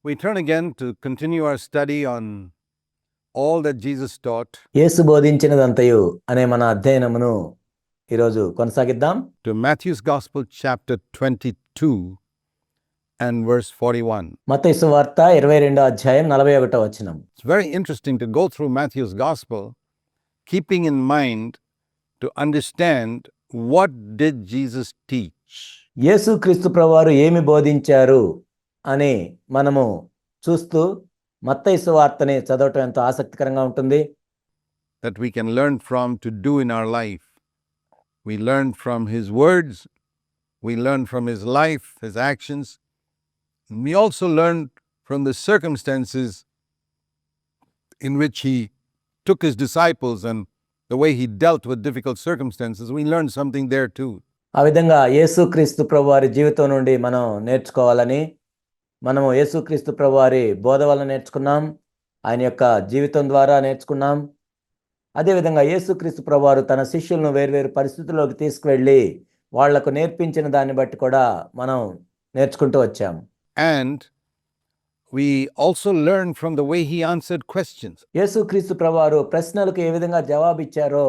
We turn again to continue our study on all that Jesus taught. యేసు బోధించినదంతయు అనే మన అధ్యయనమును ఈరోజు కొనసాగిద్దాం. To Matthew's Gospel, chapter 22 and verse 41. మత్తయి సువార్త 22వ అధ్యాయం 41వ వచనం. It's very interesting to go through Matthew's Gospel, keeping in mind to understand what did Jesus teach. యేసుక్రీస్తు ప్రభువారు ఏమి బోధించారు అని మనము చూస్తూ మత్తయి సువార్తని చదవటం ఎంతో ఆసక్తికరంగా ఉంటుంది. That we can learn from to do in our life. We learn from his words, we learn from his life, his actions. We also learn from the circumstances in which he took his disciples and the way he dealt with difficult circumstances. We learn something there too. ఆ విధంగా యేసుక్రీస్తు ప్రభువారి జీవితం నుండి మనం నేర్చుకోవాలని, మనము యేసుక్రీస్తు ప్రభువారి బోధ వల్ల నేర్చుకున్నాం, ఆయన యొక్క జీవితం ద్వారా నేర్చుకున్నాం. అదేవిధంగా యేసుక్రీస్తు ప్రభువారు తన శిష్యులను వేర్వేరు పరిస్థితుల్లోకి తీసుకువెళ్ళి వాళ్లకు నేర్పించిన దాన్ని బట్టి కూడా మనం నేర్చుకుంటూ వచ్చాం. And we also learn from the way he answered questions. యేసుక్రీస్తు ప్రభువారు ప్రశ్నలకు ఏ విధంగా జవాబిచ్చారో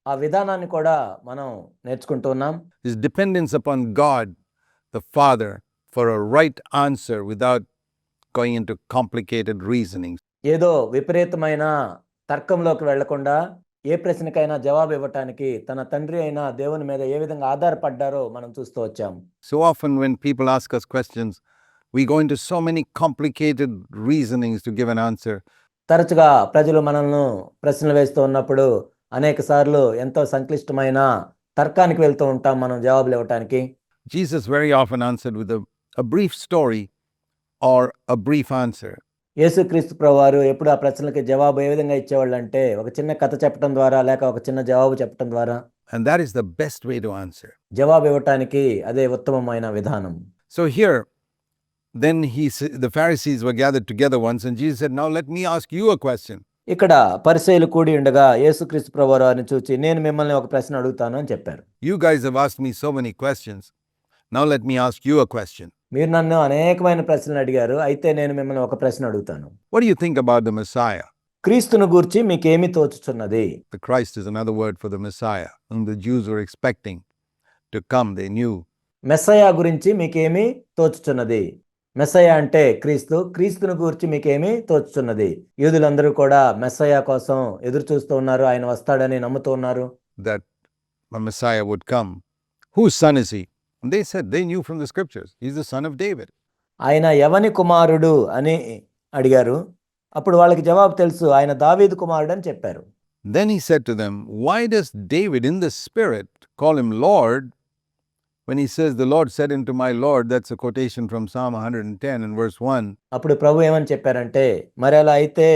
ఆ విధానాన్ని కూడా మనం నేర్చుకుంటూ ఉన్నాం. His dependence upon God the Father for a right answer without going into complicated reasonings. ఏదో విపరీతమైన తర్కంలోకి వెళ్లకుండా ఏ ప్రశ్నకైనా జవాబు ఇవ్వటానికి తన తండ్రి అయిన దేవుని మీద ఏ విధంగా ఆధారపడ్డారో మనం చూస్తూ వచ్చాం. So often when people ask us questions, we go into so many complicated reasonings to give an answer. తరచుగా ప్రజలు మనల్ని ప్రశ్నలు వేస్తూ ఉన్నప్పుడు అనేక సార్లు ఎంతో సంక్లిష్టమైన తర్కానికి వెళ్తూ ఉంటాం మనం జవాబులు ఇవ్వటానికి. Jesus very often answered with a brief story or a brief answer. యేసుక్రీస్తు ప్రభువారు ఎప్పుడు ఆ ప్రశ్నలకి జవాబు ఏ విధంగా ఇచ్చేవాళ్ళు అంటే ఒక చిన్న కథ చెప్పడం ద్వారా లేక ఒక చిన్న జవాబు చెప్పడం ద్వారా. And that is the best way to answer. జవాబు ఇవ్వటానికి అదే ఉత్తమమైన విధానం. So here, then the Pharisees were gathered together once and Jesus said, "Now let me ask you a question." ఇక్కడ పరిసయ్యులు కూడి ఉండగా యేసుక్రీస్తు ప్రభువారిని చూచి నేను మిమ్మల్ని ఒక ప్రశ్న అడుగుతాను అని చెప్పారు. You guys have asked me so many questions. Now let me ask you a question. మీరు నన్ను అనేకమైన ప్రశ్నలు అడిగారు, అయితే నేను మిమ్మల్ని ఒక ప్రశ్న అడుగుతాను. What do you think about the Messiah? క్రీస్తును గూర్చి మీకేమి తోచుచున్నది? The Christ is another word for the Messiah, whom the Jews were expecting to come. They knew. మెస్సయా గురించి మీకేమి తోచుచున్నది? మెస్సయా అంటే క్రీస్తు, క్రీస్తును గూర్చి మీకేమి తోచుచున్నది? యూదులందరూ కూడా మెస్సయా కోసం ఎదురు చూస్తూ ఉన్నారు, ఆయన వస్తాడని నమ్ముతూ ఉన్నారు. That a Messiah would come. Whose son is he? And they said they knew from the scriptures. He's the son of David. ఆయన ఎవని కుమారుడు అని అడిగారు. అప్పుడు వాళ్ళకి జవాబు తెలుసు, ఆయన దావీదు కుమారుడు అని చెప్పారు. Then he said to them, "Why does David in the spirit call him Lord when he says the Lord said unto my Lord?" That's a quotation from Psalm 110 and verse 1. అప్పుడు ప్రభు ఏమని చెప్పారంటే, మరి అలా అయితే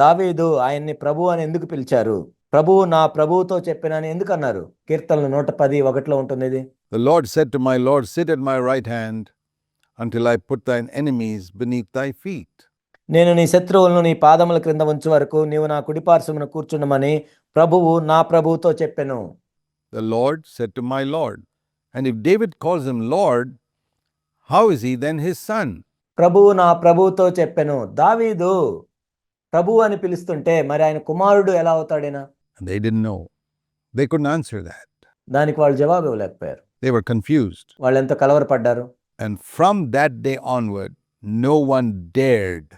దావీదు ఆయన్ని ప్రభు అని ఎందుకు పిలిచారు? ప్రభువు నా ప్రభువుతో చెప్పినని ఎందుకు అన్నారు? కీర్తనలు 110:1 ఉంటుంది ఇది. The Lord said to my Lord, "Sit at my right hand until I put thine enemies beneath thy feet." నేను నీ శత్రువులను నీ పాదముల క్రింద ఉంచు వరకు నీవు నా కుడిపార్శ్వమున కూర్చుండమని ప్రభువు నా ప్రభువుతో చెప్పెను. The Lord said to my Lord. And if David calls him Lord, how is he then his son? ప్రభువు నా ప్రభువుతో చెప్పెను. దావీదు ప్రభువు అని పిలుస్తుంటే మరి ఆయన కుమారుడు ఎలా అవుతాడైనా? And they didn't know. They couldn't answer that. దానికి వాళ్ళు జవాబు ఇవ్వలేకపోయారు. They were confused. వాళ్ళు ఎంతో కలవరపడ్డారు. And from that day onward, no one dared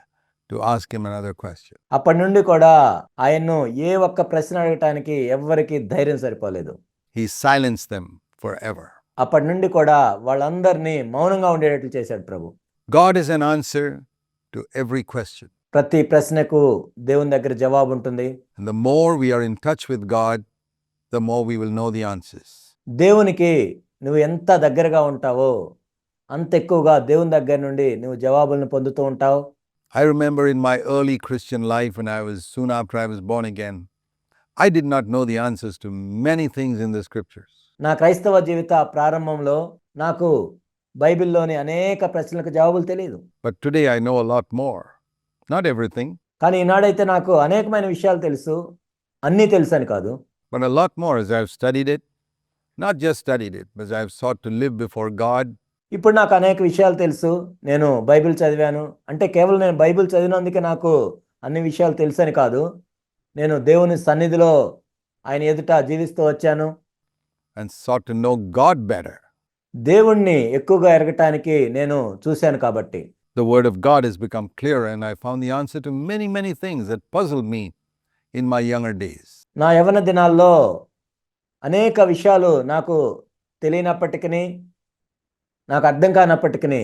to ask him another question. అప్పటి నుండి కూడా ఆయన్ను ఏ ఒక్క ప్రశ్న అడగటానికి ఎవ్వరికి ధైర్యం సరిపోలేదు. He silenced them forever. అప్పటి నుండి కూడా వాళ్ళందరినీ మౌనంగా ఉండేటట్లు చేశాడు ప్రభు. God is an answer to every question. ప్రతి ప్రశ్నకు దేవుని దగ్గర జవాబు ఉంటుంది. And the more we are in touch with God, the more we will know the answers. దేవునికి నువ్వు ఎంత దగ్గరగా ఉంటావో అంత ఎక్కువగా దేవుని దగ్గర నుండి నువ్వు జవాబులను పొందుతూ ఉంటావు. I remember in my early Christian life, when soon after I was born again, I did not know the answers to many things in the scriptures. నా క్రైస్తవ జీవిత ప్రారంభంలో నాకు బైబిల్లోని అనేక ప్రశ్నలకు జవాబులు తెలియదు. But today I know a lot more. Not everything. కానీ ఈనాడైతే నాకు అనేకమైన విషయాలు తెలుసు, అన్నీ తెలుసు అని కాదు. But a lot more as I've studied it. Not just studied it, but I've sought to live before God ఇప్పుడు నాకు అనేక విషయాలు తెలుసు. నేను బైబిల్ చదివాను. అంటే కేవలం నేను బైబిల్ చదివినందుకే నాకు అన్ని విషయాలు తెలుసని కాదు. నేను దేవుని సన్నిధిలో ఆయన ఎదుట జీవిస్తూ వచ్చాను. and sought to know God better. దేవుణ్ణి ఎక్కువగా ఎరగటానికి నేను చూశాను కాబట్టి. The Word of God has become clearer, and I found the answer to many, many things that puzzled me in my younger days. నా యవ్వన దినాల్లో అనేక విషయాలు నాకు తెలియనప్పటికీ, నాకు అర్థం కానప్పటికీ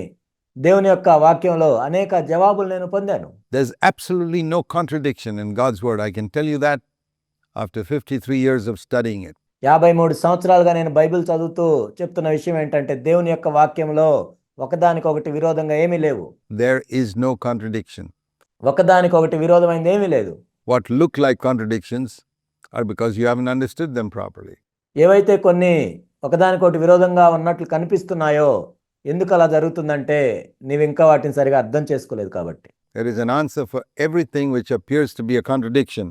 దేవుని యొక్క వాక్యంలో అనేక జవాబులు నేను పొందాను. There's absolutely no contradiction in God's Word. I can tell you that after 53 years of studying it. 53 సంవత్సరాలుగా నేను బైబిల్ చదువుతూ చెప్తున్న విషయం ఏంటంటే దేవుని యొక్క వాక్యంలో ఒకదానికొకటి విరోధంగా ఏమీ లేవు. There is no contradiction. ఒకదానికొకటి విరోధమైంది ఏమీ లేదు. What look like contradictions are because you haven't understood them properly. ఏవైతే కొన్ని ఒకదానికొకటి విరోధంగా ఉన్నట్లు కనిపిస్తున్నాయో ఎందుకు అలా జరుగుతుందంటే నీవు ఇంకా వాటిని సరిగా అర్థం చేసుకోలేదు కాబట్టి. There is an answer for everything which appears to be a contradiction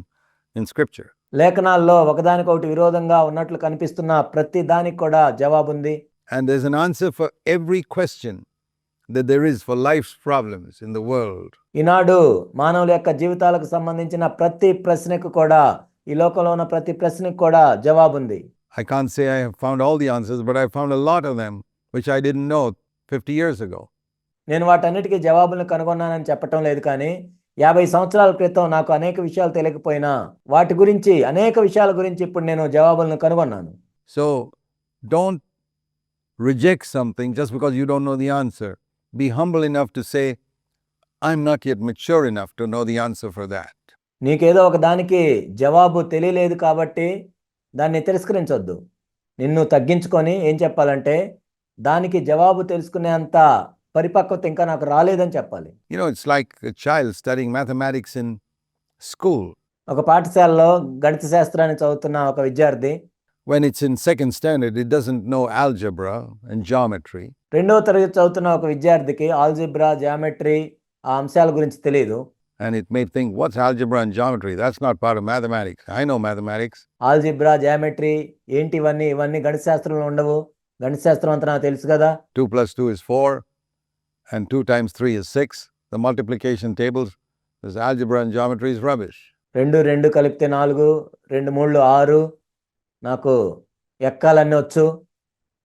in Scripture. లేఖనాల్లో ఒకదానికొకటి విరోధంగా ఉన్నట్లు కనిపిస్తున్న ప్రతి దానికి కూడా జవాబుంది. And there's an answer for every question that there is for life's problems in the world. ఈనాడు మానవుల యొక్క జీవితాలకు సంబంధించిన ప్రతి ప్రశ్నకు కూడా, ఈ లోకంలో ఉన్న ప్రతి ప్రశ్నకు కూడా జవాబుంది. I can't say I have found all the answers, but I found a lot of them which I didn't know 50 years ago. నేను వాటన్నిటికీ జవాబులను కనుగొన్నానని చెప్పటం లేదు, కానీ 50 సంవత్సరాల క్రితం నాకు అనేక విషయాలు తెలియకపోయినా వాటి గురించి, అనేక విషయాల గురించి ఇప్పుడు నేను జవాబులను కనుగొన్నాను. So don't reject something just because you don't know the answer. Be humble enough to say, I'm not yet mature enough to know the answer for that. నీకేదో ఒక దానికి జవాబు తెలియలేదు కాబట్టి దాన్ని తిరస్కరించొద్దు. నిన్ను తగ్గించుకొని ఏం చెప్పాలంటే దానికి జవాబు తెలుసుకునేంత పరిపక్వత ఇంకా నాకు రాలేదని చెప్పాలి. You know, it's like a child studying mathematics in school. ఒక పాఠశాలలో గణిత శాస్త్రాన్ని చదువుతున్న ఒక విద్యార్థి When it's in second standard, it doesn't know algebra and geometry. రెండవ తరగతి చదువుతున్న ఒక విద్యార్థికి ఆల్జిబ్రా, జామెట్రీ ఆ అంశాల గురించి తెలియదు. And it may think, what's algebra and geometry? That's not part of mathematics. I know mathematics. Algebra, geometry ఏంటి ఇవన్నీ? ఇవన్నీ గణిత శాస్త్రంలో ఉండవు. గణిత శాస్త్రం అంతా నాకు తెలుసు కదా. 2 plus 2 is 4, and 2 times 3 is 6. The multiplication tables, this algebra and geometry is rubbish. 2 2 కలిపితే 4, 2 3 6. నాకు ఎక్కాలన్నీ వచ్చు.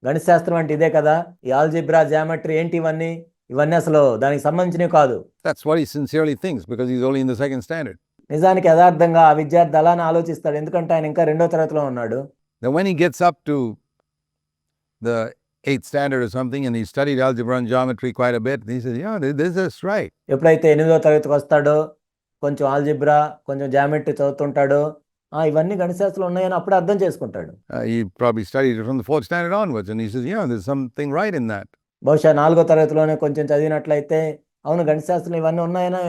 గణిత శాస్త్రం అంటే ఇదే కదా. ఈ ఆల్జిబ్రా, జామెట్రీ ఏంటి ఇవన్నీ? ఇవన్నీ అసలు దానికి సంబంధించినవి కాదు. That's what he sincerely thinks because he's only in the second standard. నిజానికి యథార్థంగా ఆ విద్యార్థి అలానే ఆలోచిస్తాడు, ఎందుకంటే ఆయన ఇంకా 2వ తరగతిలో ఉన్నాడు. Then when he gets up to the 8th standard or something and he studied algebra and geometry quite a bit, he says, yeah, this is right. ఎప్పుడైతే 8వ తరగతికి వస్తాడో, కొంచెం ఆల్జిబ్రా, కొంచెం జామెట్రీ చదువుతుంటాడో, ఇవన్నీ గణిత శాస్త్రంలో ఉన్నాయని అప్పుడే అర్థం చేసుకుంటాడు. He probably studied it from the 4th standard onwards and he says, yeah, there's something right in that. బహుశా 4వ తరగతిలోనే కొంచెం చదివినట్లయితే అవును గణిత శాస్త్రం ఇవన్నీ ఉన్నాయని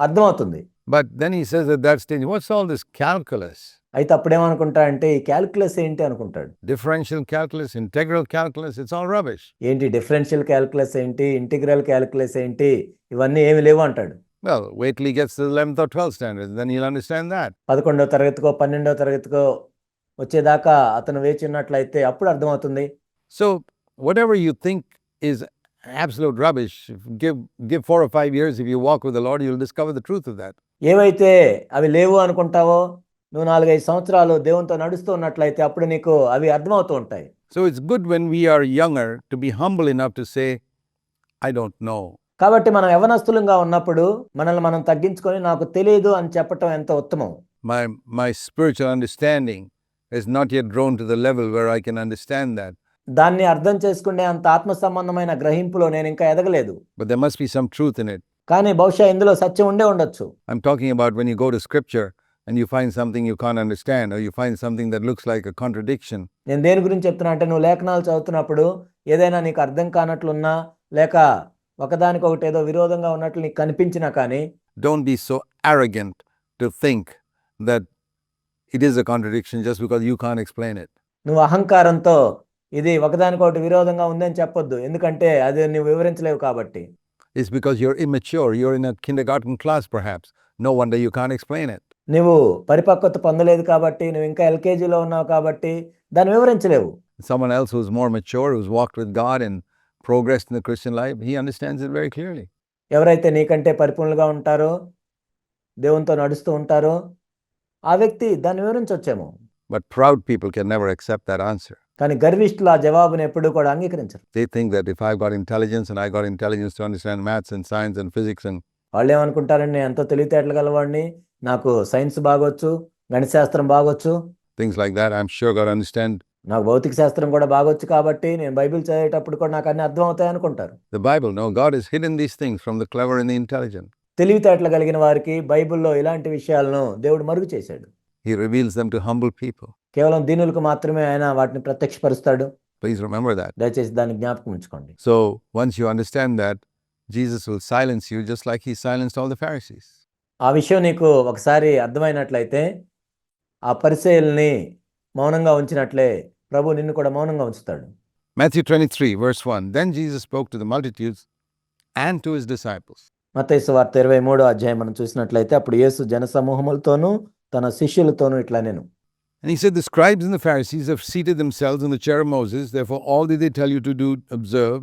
అర్థమవుతుంది. But then he says at that stage, what's all this calculus? అయితే అప్పుడేమనుకుంటాడంటే ఈ క్యాల్కులస్ ఏంటి అనుకుంటాడు. Differential calculus, integral calculus, it's all rubbish. ఏంటి డిఫరెన్షియల్ క్యాల్కులస్ ఏంటి, ఇంటిగ్రల్ క్యాల్కులస్ ఏంటి, ఇవన్నీ ఏమి లేవు అంటాడు. Well, wait till he gets to the 11th or 12th standard, then he'll understand that. 11వ తరగతికో 12వ తరగతికో వచ్చేదాకా అతను వేచి ఉన్నట్లయితే అప్పుడు అర్థమవుతుంది. So whatever you think is absolute rubbish, give 4 or 5 years, if you walk with the Lord, you'll discover the truth of that. ఏవైతే అవి లేవు అనుకుంటావో నువ్వు 4-5 సంవత్సరాలు దేవునితో నడుస్తూ ఉన్నట్లయితే అప్పుడు నీకు అవి అర్థమవుతూ ఉంటాయి. So it's good when we are younger to be humble enough to say, I don't know. కాబట్టి మనం యవనస్తులంగా ఉన్నప్పుడు మనల్ని మనం తగ్గించుకొని నాకు తెలియదు అని చెప్పటం ఎంత ఉత్తమం. My spiritual understanding is not yet grown to the level where I can understand that. దాన్ని అర్థం చేసుకునే అంత ఆత్మ సంబంధమైన గ్రహింపులో నేను ఇంకా ఎదగలేదు. But there must be some truth in it. కానీ బహుశా ఇందులో సత్యం ఉండే ఉండొచ్చు. I'm talking about when you go to scripture and you find something you can't understand, or you find something that looks like a contradiction. నేను దేని గురించి చెప్తున్నా అంటే నువ్వు లేఖనాలు చదువుతున్నప్పుడు ఏదైనా నీకు అర్థం కానట్లున్నా, లేక ఒకదానికొకటి ఏదో విరోధంగా ఉన్నట్లు నీకు కనిపించినా కానీ don't be so arrogant to think that it is a contradiction just because you can't explain it. నువ్వు అహంకారంతో ఇది ఒకదానికొకటి విరోధంగా ఉందని చెప్పొద్దు, ఎందుకంటే అది నువ్వు వివరించలేవు కాబట్టి. It's because you're immature, you're in a kindergarten class perhaps. No wonder you can't explain it. నువ్వు పరిపక్వత పొందలేదు కాబట్టి, నువ్వు ఇంకా ఎల్కేజీలో ఉన్నావు కాబట్టి దాన్ని వివరించలేవు. Someone else who's more mature, who's walked with God and progressed in the Christian life, he understands it very clearly. ఎవరైతే నీకంటే పరిపూర్ణులుగా ఉంటారో, దేవునితో నడుస్తూ ఉంటారో, ఆ వ్యక్తి దాన్ని వివరించొచ్చేమో. But proud people can never accept that answer. కానీ గర్విష్ఠులు ఆ జవాబును ఎప్పుడూ కూడా అంగీకరించరు. They think that if I've got intelligence and I got intelligence to understand maths and science and physics and వాళ్ళేమనుకుంటారండి, నేను ఎంతో తెలివితేటలు గలవాడిని, నాకు సైన్స్ బాగొచ్చు, గణిత శాస్త్రం బాగొచ్చు, things like that, I'm sure God understand. నాకు భౌతిక శాస్త్రం కూడా బాగొచ్చు కాబట్టి నేను బైబిల్ చదివేటప్పుడు కూడా నాకు అన్ని అర్థం అవుతాయి అనుకుంటారు. The Bible, no, God has hidden these things from the clever and the intelligent. తెలివితేటలు కలిగిన వారికి బైబిల్లో ఇలాంటి విషయాలను దేవుడు మరుగు చేశాడు. He reveals them to humble people. కేవలం దీనులకు మాత్రమే ఆయన వాటిని ప్రత్యక్షపరుస్తాడు. Please remember that. దయచేసి దాన్ని జ్ఞాపకం ఉంచుకోండి. So once you understand that, Jesus will silence you just like he silenced all the Pharisees. ఆ విషయం నీకు ఒకసారి అర్థమైనట్లయితే ఆ పరిసయ్యుల్ని మౌనంగా ఉంచినట్లే ప్రభు నిన్ను కూడా మౌనంగా ఉంచుతాడు. Matthew 23, verse 1. Then Jesus spoke to the multitudes and to his disciples. మత్తయి సువార్త 23వ అధ్యాయం మనం చూసినట్లయితే అప్పుడు యేసు జనసమూహములతోనూ తన శిష్యులతోనూ ఇట్లా నేను. And he said, the scribes and the Pharisees have seated themselves in the chair of Moses. Therefore, all that they tell you to do, observe,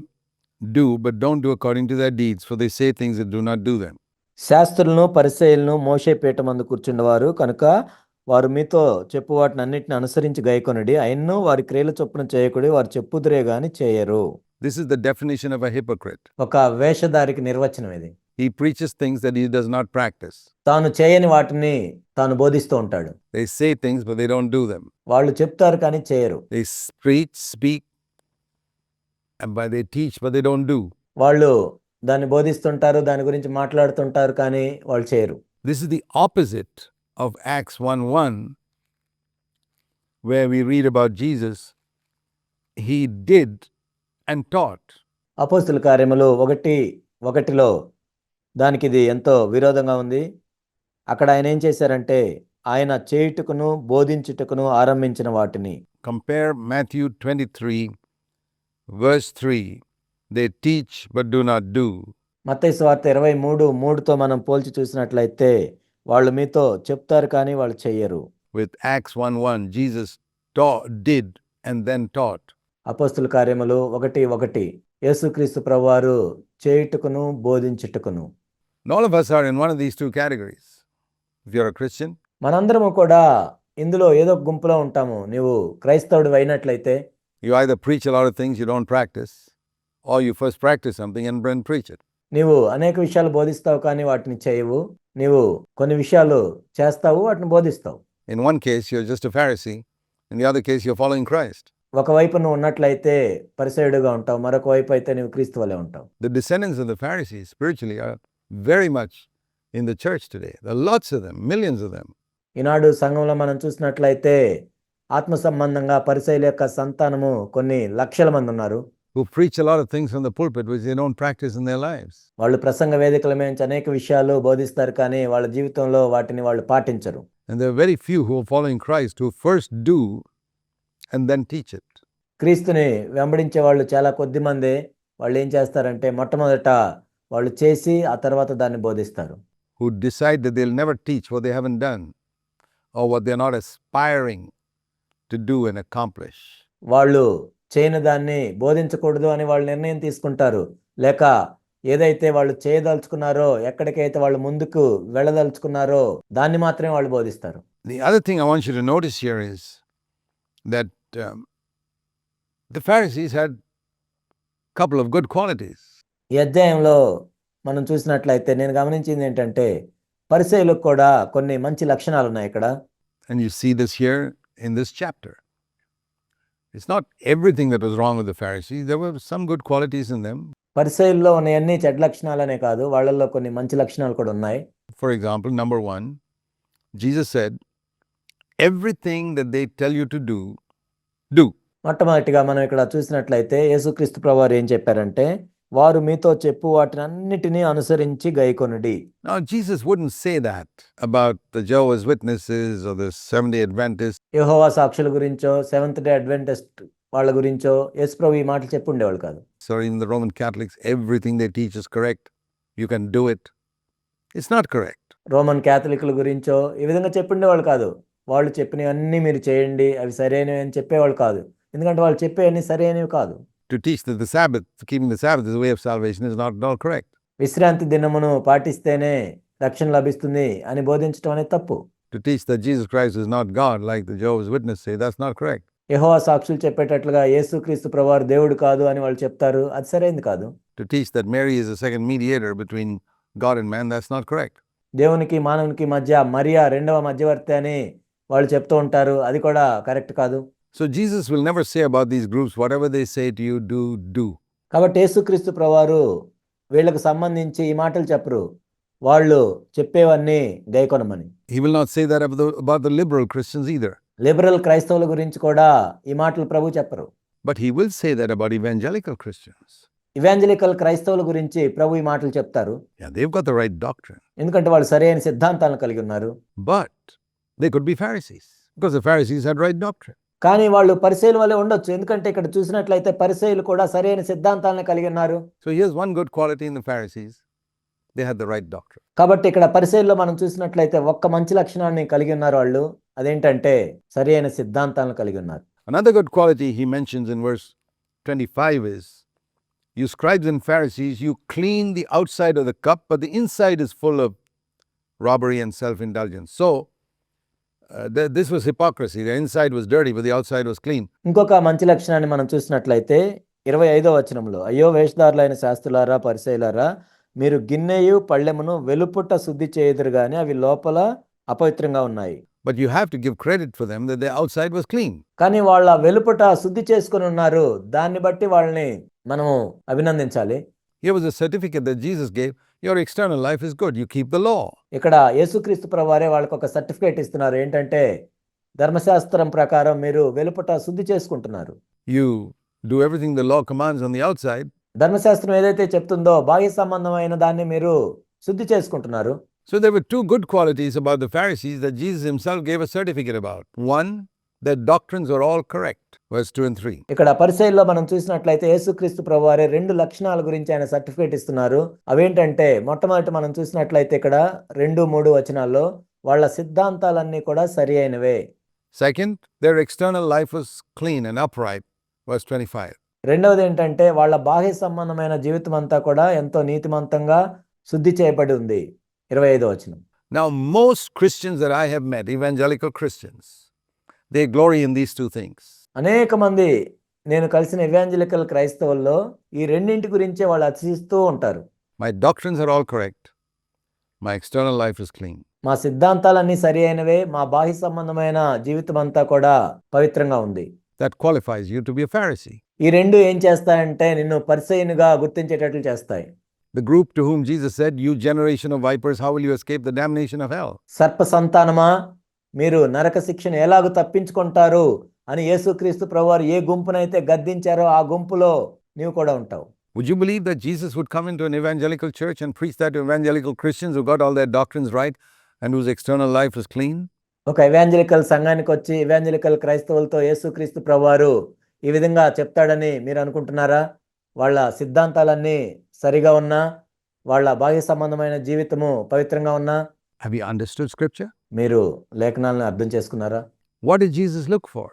do, but don't do according to their deeds, for they say things that do not do them. శాస్త్రులను పరిసయ్యులను మోషే పీఠమందు కూర్చుండవారు కనుక వారు మీతో చెప్పు వాటిని అన్నిటిని అనుసరించి గైకొనుడి, అయినను వారి క్రియల చొప్పున చేయకుడి, వారు చెప్పుదురే గాని చేయరు. This is the definition of a hypocrite. ఒక వేషధారికి నిర్వచనం ఇది. He preaches things that he does not practice. తాను చేయని వాటిని తాను బోధిస్తూ ఉంటాడు. They say things, but they don't do them. వాళ్ళు చెప్తారు కానీ చేయరు. They preach, speak, but they teach, but they don't do. వాళ్ళు దాన్ని బోధిస్తుంటారు, దాని గురించి మాట్లాడుతుంటారు కానీ వాళ్ళు చేయరు. This is the opposite of Acts 1:1, where we read about Jesus. He did and taught. అపోస్తుల కార్యములు 1:1లో దానికి ఇది ఎంతో విరోధంగా ఉంది. అక్కడ ఆయన ఏం చేశారంటే ఆయన చేయుటకును బోధించుటకును ఆరంభించిన వాటిని. Compare Matthew 23, verse 3. They teach but do not do. మత్తయి సువార్త 23:3తో మనం పోల్చి చూసినట్లయితే వాళ్ళు మీతో చెప్తారు కానీ వాళ్ళు చెయ్యరు. With Acts 1:1, Jesus did and then taught. అపోస్తుల కార్యములు 1:1 యేసుక్రీస్తు ప్రభువారు చేయుటకును బోధించుటకును. And all of us are in one of these two categories. If you're a Christian, మనందరము కూడా ఇందులో ఏదో ఒక గుంపులో ఉంటాము. నీవు క్రైస్తవుడు అయినట్లయితే you either preach a lot of things you don't practice, or you first practice something and then preach it. నీవు అనేక విషయాలు బోధిస్తావు కానీ వాటిని చేయవు. నీవు కొన్ని విషయాలు చేస్తావు, వాటిని బోధిస్తావు. In one case, you're just a Pharisee. In the other case, you're following Christ. ఒకవైపు నువ్వు ఉన్నట్లయితే పరిసయ్యుడుగా ఉంటావు, మరొక వైపు అయితే నీవు క్రీస్తు వలె ఉంటావు. The descendants of the Pharisees spiritually are very much in the church today. There are lots of them, millions of them. ఈనాడు సంఘంలో మనం చూసినట్లయితే ఆత్మ సంబంధంగా పరిసయ్యుల యొక్క సంతానము కొన్ని లక్షల మంది ఉన్నారు. Who preach a lot of things from the pulpit which they don't practice in their lives. వాళ్ళు ప్రసంగ వేదికల మీద అనేక విషయాలు బోధిస్తారు కానీ వాళ్ళ జీవితంలో వాటిని వాళ్ళు పాటించరు. And there are very few who are following Christ who first do and then teach it. క్రీస్తుని వెంబడించే వాళ్ళు చాలా కొద్ది మందే. వాళ్ళు ఏం చేస్తారంటే మొట్టమొదట వాళ్ళు చేసి ఆ తర్వాత దాన్ని బోధిస్తారు. Who decide that they'll never teach what they haven't done or what they're not aspiring to do and accomplish. వాళ్ళు చేయని దాన్ని బోధించకూడదు అని వాళ్ళు నిర్ణయం తీసుకుంటారు. లేక ఏదైతే వాళ్ళు చేయదలుచుకున్నారో, ఎక్కడికైతే వాళ్ళు ముందుకు వెళ్ళదలుచుకున్నారో దాన్ని మాత్రమే వాళ్ళు బోధిస్తారు. The other thing I want you to notice here is that the Pharisees had a couple of good qualities. ఈ అధ్యాయంలో మనం చూసినట్లయితే నేను గమనించింది ఏంటంటే పరిసయ్యులకు కూడా కొన్ని మంచి లక్షణాలు ఉన్నాయి ఇక్కడ. And you see this here in this chapter. It's not everything that was wrong with the Pharisees. There were some good qualities in them. పరిసయ్యుల్లో ఉన్నవన్నీ చెడ్డ లక్షణాలనే కాదు, వాళ్ళల్లో కొన్ని మంచి లక్షణాలు కూడా ఉన్నాయి. For example, number 1, Jesus said, everything that they tell you to do, do. మొట్టమొదటిగా మనం ఇక్కడ చూసినట్లయితే యేసుక్రీస్తు ప్రభువారు ఏం చెప్పారంటే వారు మీతో చెప్పు వాటిని అన్నిటినీ అనుసరించి గైకొనుడి. Now, Jesus wouldn't say that about the Jehovah's Witnesses or the Seventh-day Adventists. యెహోవా సాక్షుల గురించో, సెవెంత్ డే అడ్వెంటిస్ట్ వాళ్ళ గురించో యేసు ప్రభు ఈ మాటలు చెప్పి ఉండేవాళ్ళు కాదు. So in the Roman Catholics, everything they teach is correct. You can do it. It's not correct. Roman క్యాథలిక్ల గురించో ఈ విధంగా చెప్పి ఉండేవాళ్ళు కాదు. వాళ్ళు చెప్పినవన్నీ మీరు చేయండి, అవి సరైనవి అని చెప్పేవాళ్ళు కాదు. ఎందుకంటే వాళ్ళు చెప్పేవన్నీ సరైనవి కాదు. to teach that the Sabbath, keeping the Sabbath is the way of salvation is not at all correct. విశ్రాంతి దినమును పాటిస్తేనే రక్షణ లభిస్తుంది అని బోధించడం అనేది తప్పు. To teach that Jesus Christ is not God, like the Jehovah's Witnesses say, that's not correct. యెహోవా సాక్షులు చెప్పేటట్లుగా యేసుక్రీస్తు ప్రభువారు దేవుడు కాదు అని వాళ్ళు చెప్తారు, అది సరైనది కాదు. To teach that Mary is the second mediator between God and man, that's not correct. దేవునికి మానవునికి మధ్య మరియా రెండవ మధ్యవర్తి అని వాళ్ళు చెప్తూ ఉంటారు, అది కూడా కరెక్ట్ కాదు. So Jesus will never say about these groups, whatever they say to you, do. కాబట్టి యేసుక్రీస్తు ప్రభువారు వీళ్ళకు సంబంధించి ఈ మాటలు చెప్పరు, వాళ్ళు చెప్పేవన్నీ గైకొనమని. He will not say that about the liberal Christians either. Liberal క్రైస్తవుల గురించి కూడా ఈ మాటలు ప్రభు చెప్పరు. But he will say that about evangelical Christians. Evangelical క్రైస్తవుల గురించి ప్రభు ఈ మాటలు చెప్తారు. Yeah, they've got the right doctrine. ఎందుకంటే వాళ్ళు సరైన సిద్ధాంతాలను కలిగి ఉన్నారు. But they could be Pharisees, because the Pharisees had right doctrine. కానీ వాళ్ళు పరిసయ్యుల వలె ఉండొచ్చు, ఎందుకంటే ఇక్కడ చూసినట్లయితే పరిసయ్యులు కూడా సరైన సిద్ధాంతాలను కలిగి ఉన్నారు. So here's one good quality in the Pharisees. They had the right doctrine. కాబట్టి ఇక్కడ పరిసయ్యుల్లో మనం చూసినట్లయితే ఒక్క మంచి లక్షణాన్ని కలిగి ఉన్నారు వాళ్ళు, అదేంటంటే సరైన సిద్ధాంతాలను కలిగి ఉన్నారు. Another good quality he mentions in verse 25 is, you scribes and Pharisees, you clean the outside of the cup, but the inside is full of robbery and self-indulgence. So this was hypocrisy. The inside was dirty, but the outside was clean. ఇంకొక మంచి లక్షణాన్ని మనం చూసినట్లయితే 25వ వచనంలో, అయ్యో వేషధారులైన శాస్త్రులారా పరిసయ్యులారా, మీరు గిన్నెయు పళ్ళెమును వెలుపుట శుద్ధి చేయుదురు గాని అవి లోపల అపవిత్రంగా ఉన్నాయి. But you have to give credit for them that their outside was clean. కానీ వాళ్ళ వెలుపుట శుద్ధి చేసుకొని ఉన్నారు, దాన్ని బట్టి వాళ్ళని మనము అభినందించాలి. Here was a certificate that Jesus gave. Your external life is good. You keep the law. ఇక్కడ యేసుక్రీస్తు ప్రభువారే వాళ్ళకి ఒక సర్టిఫికేట్ ఇస్తున్నారు, ఏంటంటే ధర్మశాస్త్రం ప్రకారం మీరు వెలుపుట శుద్ధి చేసుకుంటున్నారు. You do everything the law commands on the outside. ధర్మశాస్త్రం ఏదైతే చెప్తుందో బాహ్య సంబంధమైన దాన్ని మీరు శుద్ధి చేసుకుంటున్నారు. So there were two good qualities about the Pharisees that Jesus himself gave a certificate about. One, their doctrines are all correct. Verse 2 and 3. ఇక్కడ పరిసయ్యుల్లో మనం చూసినట్లయితే యేసుక్రీస్తు ప్రభువారే రెండు లక్షణాల గురించి ఆయన సర్టిఫికేట్ ఇస్తున్నారు. అవేంటంటే మొట్టమొదటి మనం చూసినట్లయితే ఇక్కడ 2-3 వచనాల్లో వాళ్ళ సిద్ధాంతాలన్నీ కూడా సరి అయినవే. Second, their external life was clean and upright. Verse 25. రెండవది ఏంటంటే వాళ్ళ బాహ్య సంబంధమైన జీవితం అంతా కూడా ఎంతో నీతిమంతంగా శుద్ధి చేయబడి ఉంది. 25వ వచనం. Now, most Christians that I have met, evangelical Christians, they glory in these two things. అనేక మంది నేను కలిసిన ఎవాంజలికల్ క్రైస్తవుల్లో ఈ రెండింటి గురించే వాళ్ళు అతిశిస్తూ ఉంటారు. My doctrines are all correct. My external life is clean. మా సిద్ధాంతాలన్నీ సరి అయినవే, మా బాహ్య సంబంధమైన జీవితం అంతా కూడా పవిత్రంగా ఉంది. That qualifies you to be a Pharisee. ఈ రెండు ఏం చేస్తాయంటే నిన్ను పరిసయ్యునిగా గుర్తించేటట్లు చేస్తాయి. The group to whom Jesus said, you generation of vipers, how will you escape the damnation of hell? సర్ప సంతానమా, మీరు నరక శిక్షను ఎలాగూ తప్పించుకుంటారు అని యేసుక్రీస్తు ప్రభువారు ఏ గుంపునైతే గద్దించారో ఆ గుంపులో నీవు కూడా ఉంటావు. Would you believe that Jesus would come into an evangelical church and preach that to evangelical Christians who got all their doctrines right and whose external life was clean? ఒక ఎవాంజలికల్ సంఘానికి వచ్చి ఎవాంజలికల్ క్రైస్తవులతో యేసుక్రీస్తు ప్రభువారు ఈ విధంగా చెప్తాడని మీరు అనుకుంటున్నారా? వాళ్ళ సిద్ధాంతాలన్నీ సరిగా ఉన్నా, వాళ్ళ బాహ్య సంబంధమైన జీవితము పవిత్రంగా ఉన్నా? Have you understood scripture? మీరు లేఖనాలను అర్థం చేసుకున్నారా? What did Jesus look for?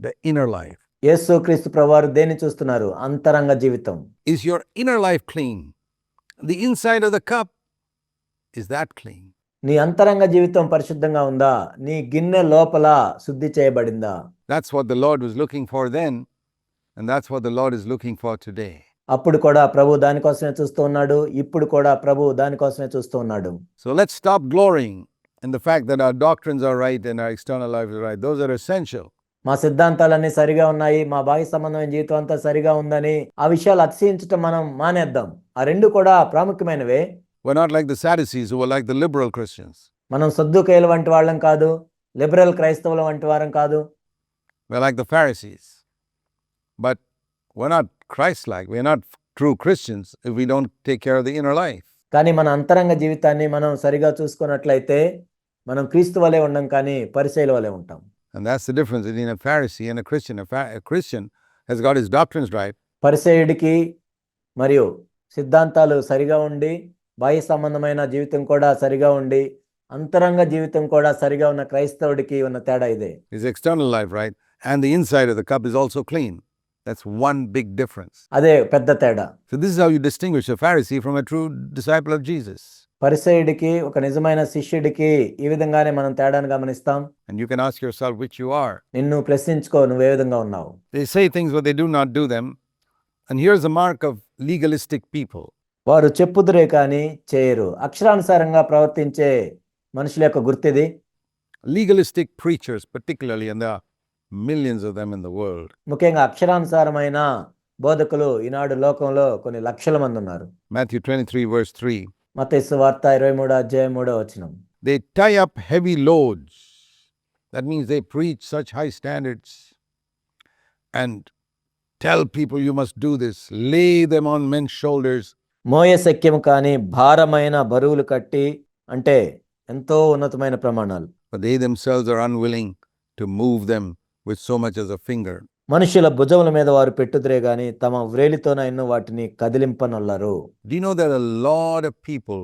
The inner life. యేసుక్రీస్తు ప్రభువారు దేన్ని చూస్తున్నారు? అంతరంగ జీవితం. Is your inner life clean? The inside of the cup, is that clean? నీ అంతరంగ జీవితం పరిశుద్ధంగా ఉందా? నీ గిన్నె లోపల శుద్ధి చేయబడిందా? That's what the Lord was looking for then, and that's what the Lord is looking for today. అప్పుడు కూడా ప్రభు దానికోసమే చూస్తూ ఉన్నాడు, ఇప్పుడు కూడా ప్రభు దానికోసమే చూస్తూ ఉన్నాడు. So let's stop glorying in the fact that our doctrines are right and our external life is right. Those are essential. మా సిద్ధాంతాలన్నీ సరిగా ఉన్నాయి, మా బాహ్య సంబంధమైన జీవితం అంతా సరిగా ఉందని ఆ విషయాలు అతిశయించటం మనం మానేద్దాం. ఆ రెండు కూడా ప్రాముఖ్యమైనవే. We're not like the Sadducees who were like the liberal Christians. మనం సద్దుకయ్యుల వంటి వాళ్ళం కాదు, లిబరల్ క్రైస్తవుల వంటి వారం కాదు. We're like the Pharisees. But we're not Christ-like. We're not true Christians if we don't take care of the inner life. కానీ మన అంతరంగ జీవితాన్ని మనం సరిగా చూసుకున్నట్లయితే మనం క్రీస్తు వలె ఉండం, కానీ పరిసయ్యుల వలె ఉంటాం. And that's the difference between a Pharisee and a Christian. A Christian has got his doctrines right. పరిసయ్యుడికి మరియు సిద్ధాంతాలు సరిగా ఉండి, బాహ్య సంబంధమైన జీవితం కూడా సరిగా ఉండి, అంతరంగ జీవితం కూడా సరిగా ఉన్న క్రైస్తవుడికి ఉన్న తేడా ఇదే. His external life right. And the inside of the cup is also clean. That's one big difference. అదే పెద్ద తేడా. So this is how you distinguish a Pharisee from a true disciple of Jesus. పరిసయ్యుడికి ఒక నిజమైన శిష్యుడికి ఈ విధంగానే మనం తేడాను గమనిస్తాం. And you can ask yourself which you are. నిన్ను ప్రశ్నించుకో, నువ్వు ఏ విధంగా ఉన్నావు. They say things but they do not do them. And here's the mark of legalistic people. వారు చెప్పుదురే కానీ చేయరు. అక్షరానుసారంగా ప్రవర్తించే మనుషుల యొక్క గుర్తిది. Legalistic preachers particularly, and there are millions of them in the world. ముఖ్యంగా అక్షరానుసారమైన బోధకులు ఈనాడు లోకంలో కొన్ని లక్షల మంది ఉన్నారు. Matthew 23 verse 3. మత్తయి సువార్త 23 అధ్యాయం 3వ వచనం. They tie up heavy loads. That means they preach such high standards and tell people you must do this. Lay them on men's shoulders. మోయ శక్యము కాని భారమైన బరువులు కట్టి, అంటే ఎంతో ఉన్నతమైన ప్రమాణాలు. But they themselves are unwilling to move them with so much as a finger. మనుషుల భుజముల మీద వారు పెట్టుదురే గాని తమ వ్రేలితోనైనా వాటిని కదిలింపనొల్లరు. Do you know that a lot of people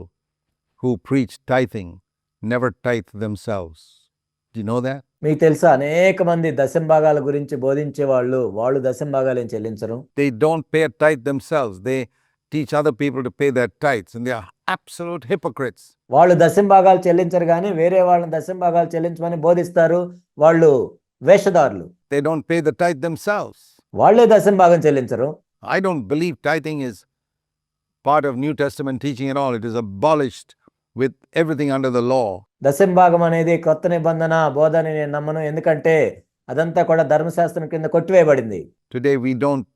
who preach tithing never tithe themselves? Do you know that? మీకు తెలుసా, అనేక మంది దశంభాగాల గురించి బోధించే వాళ్ళు దశంభాగాలు ఏం చెల్లించరు. They don't pay a tithe themselves. They teach other people to pay their tithes, and they are absolute hypocrites. వాళ్ళు దశంభాగాలు చెల్లించరు కానీ వేరే వాళ్ళని దశంభాగాలు చెల్లించమని బోధిస్తారు. వాళ్ళు వేషధారులు. They don't pay the tithe themselves. వాళ్ళే దశంభాగం చెల్లించరు. I don't believe tithing is part of New Testament teaching at all. It is abolished with everything under the law. దశంభాగం అనేది కొత్త నిబంధన బోధని నేను నమ్మను. ఎందుకంటే అదంతా కూడా ధర్మశాస్త్రం కింద కొట్టివేయబడింది. Today we don't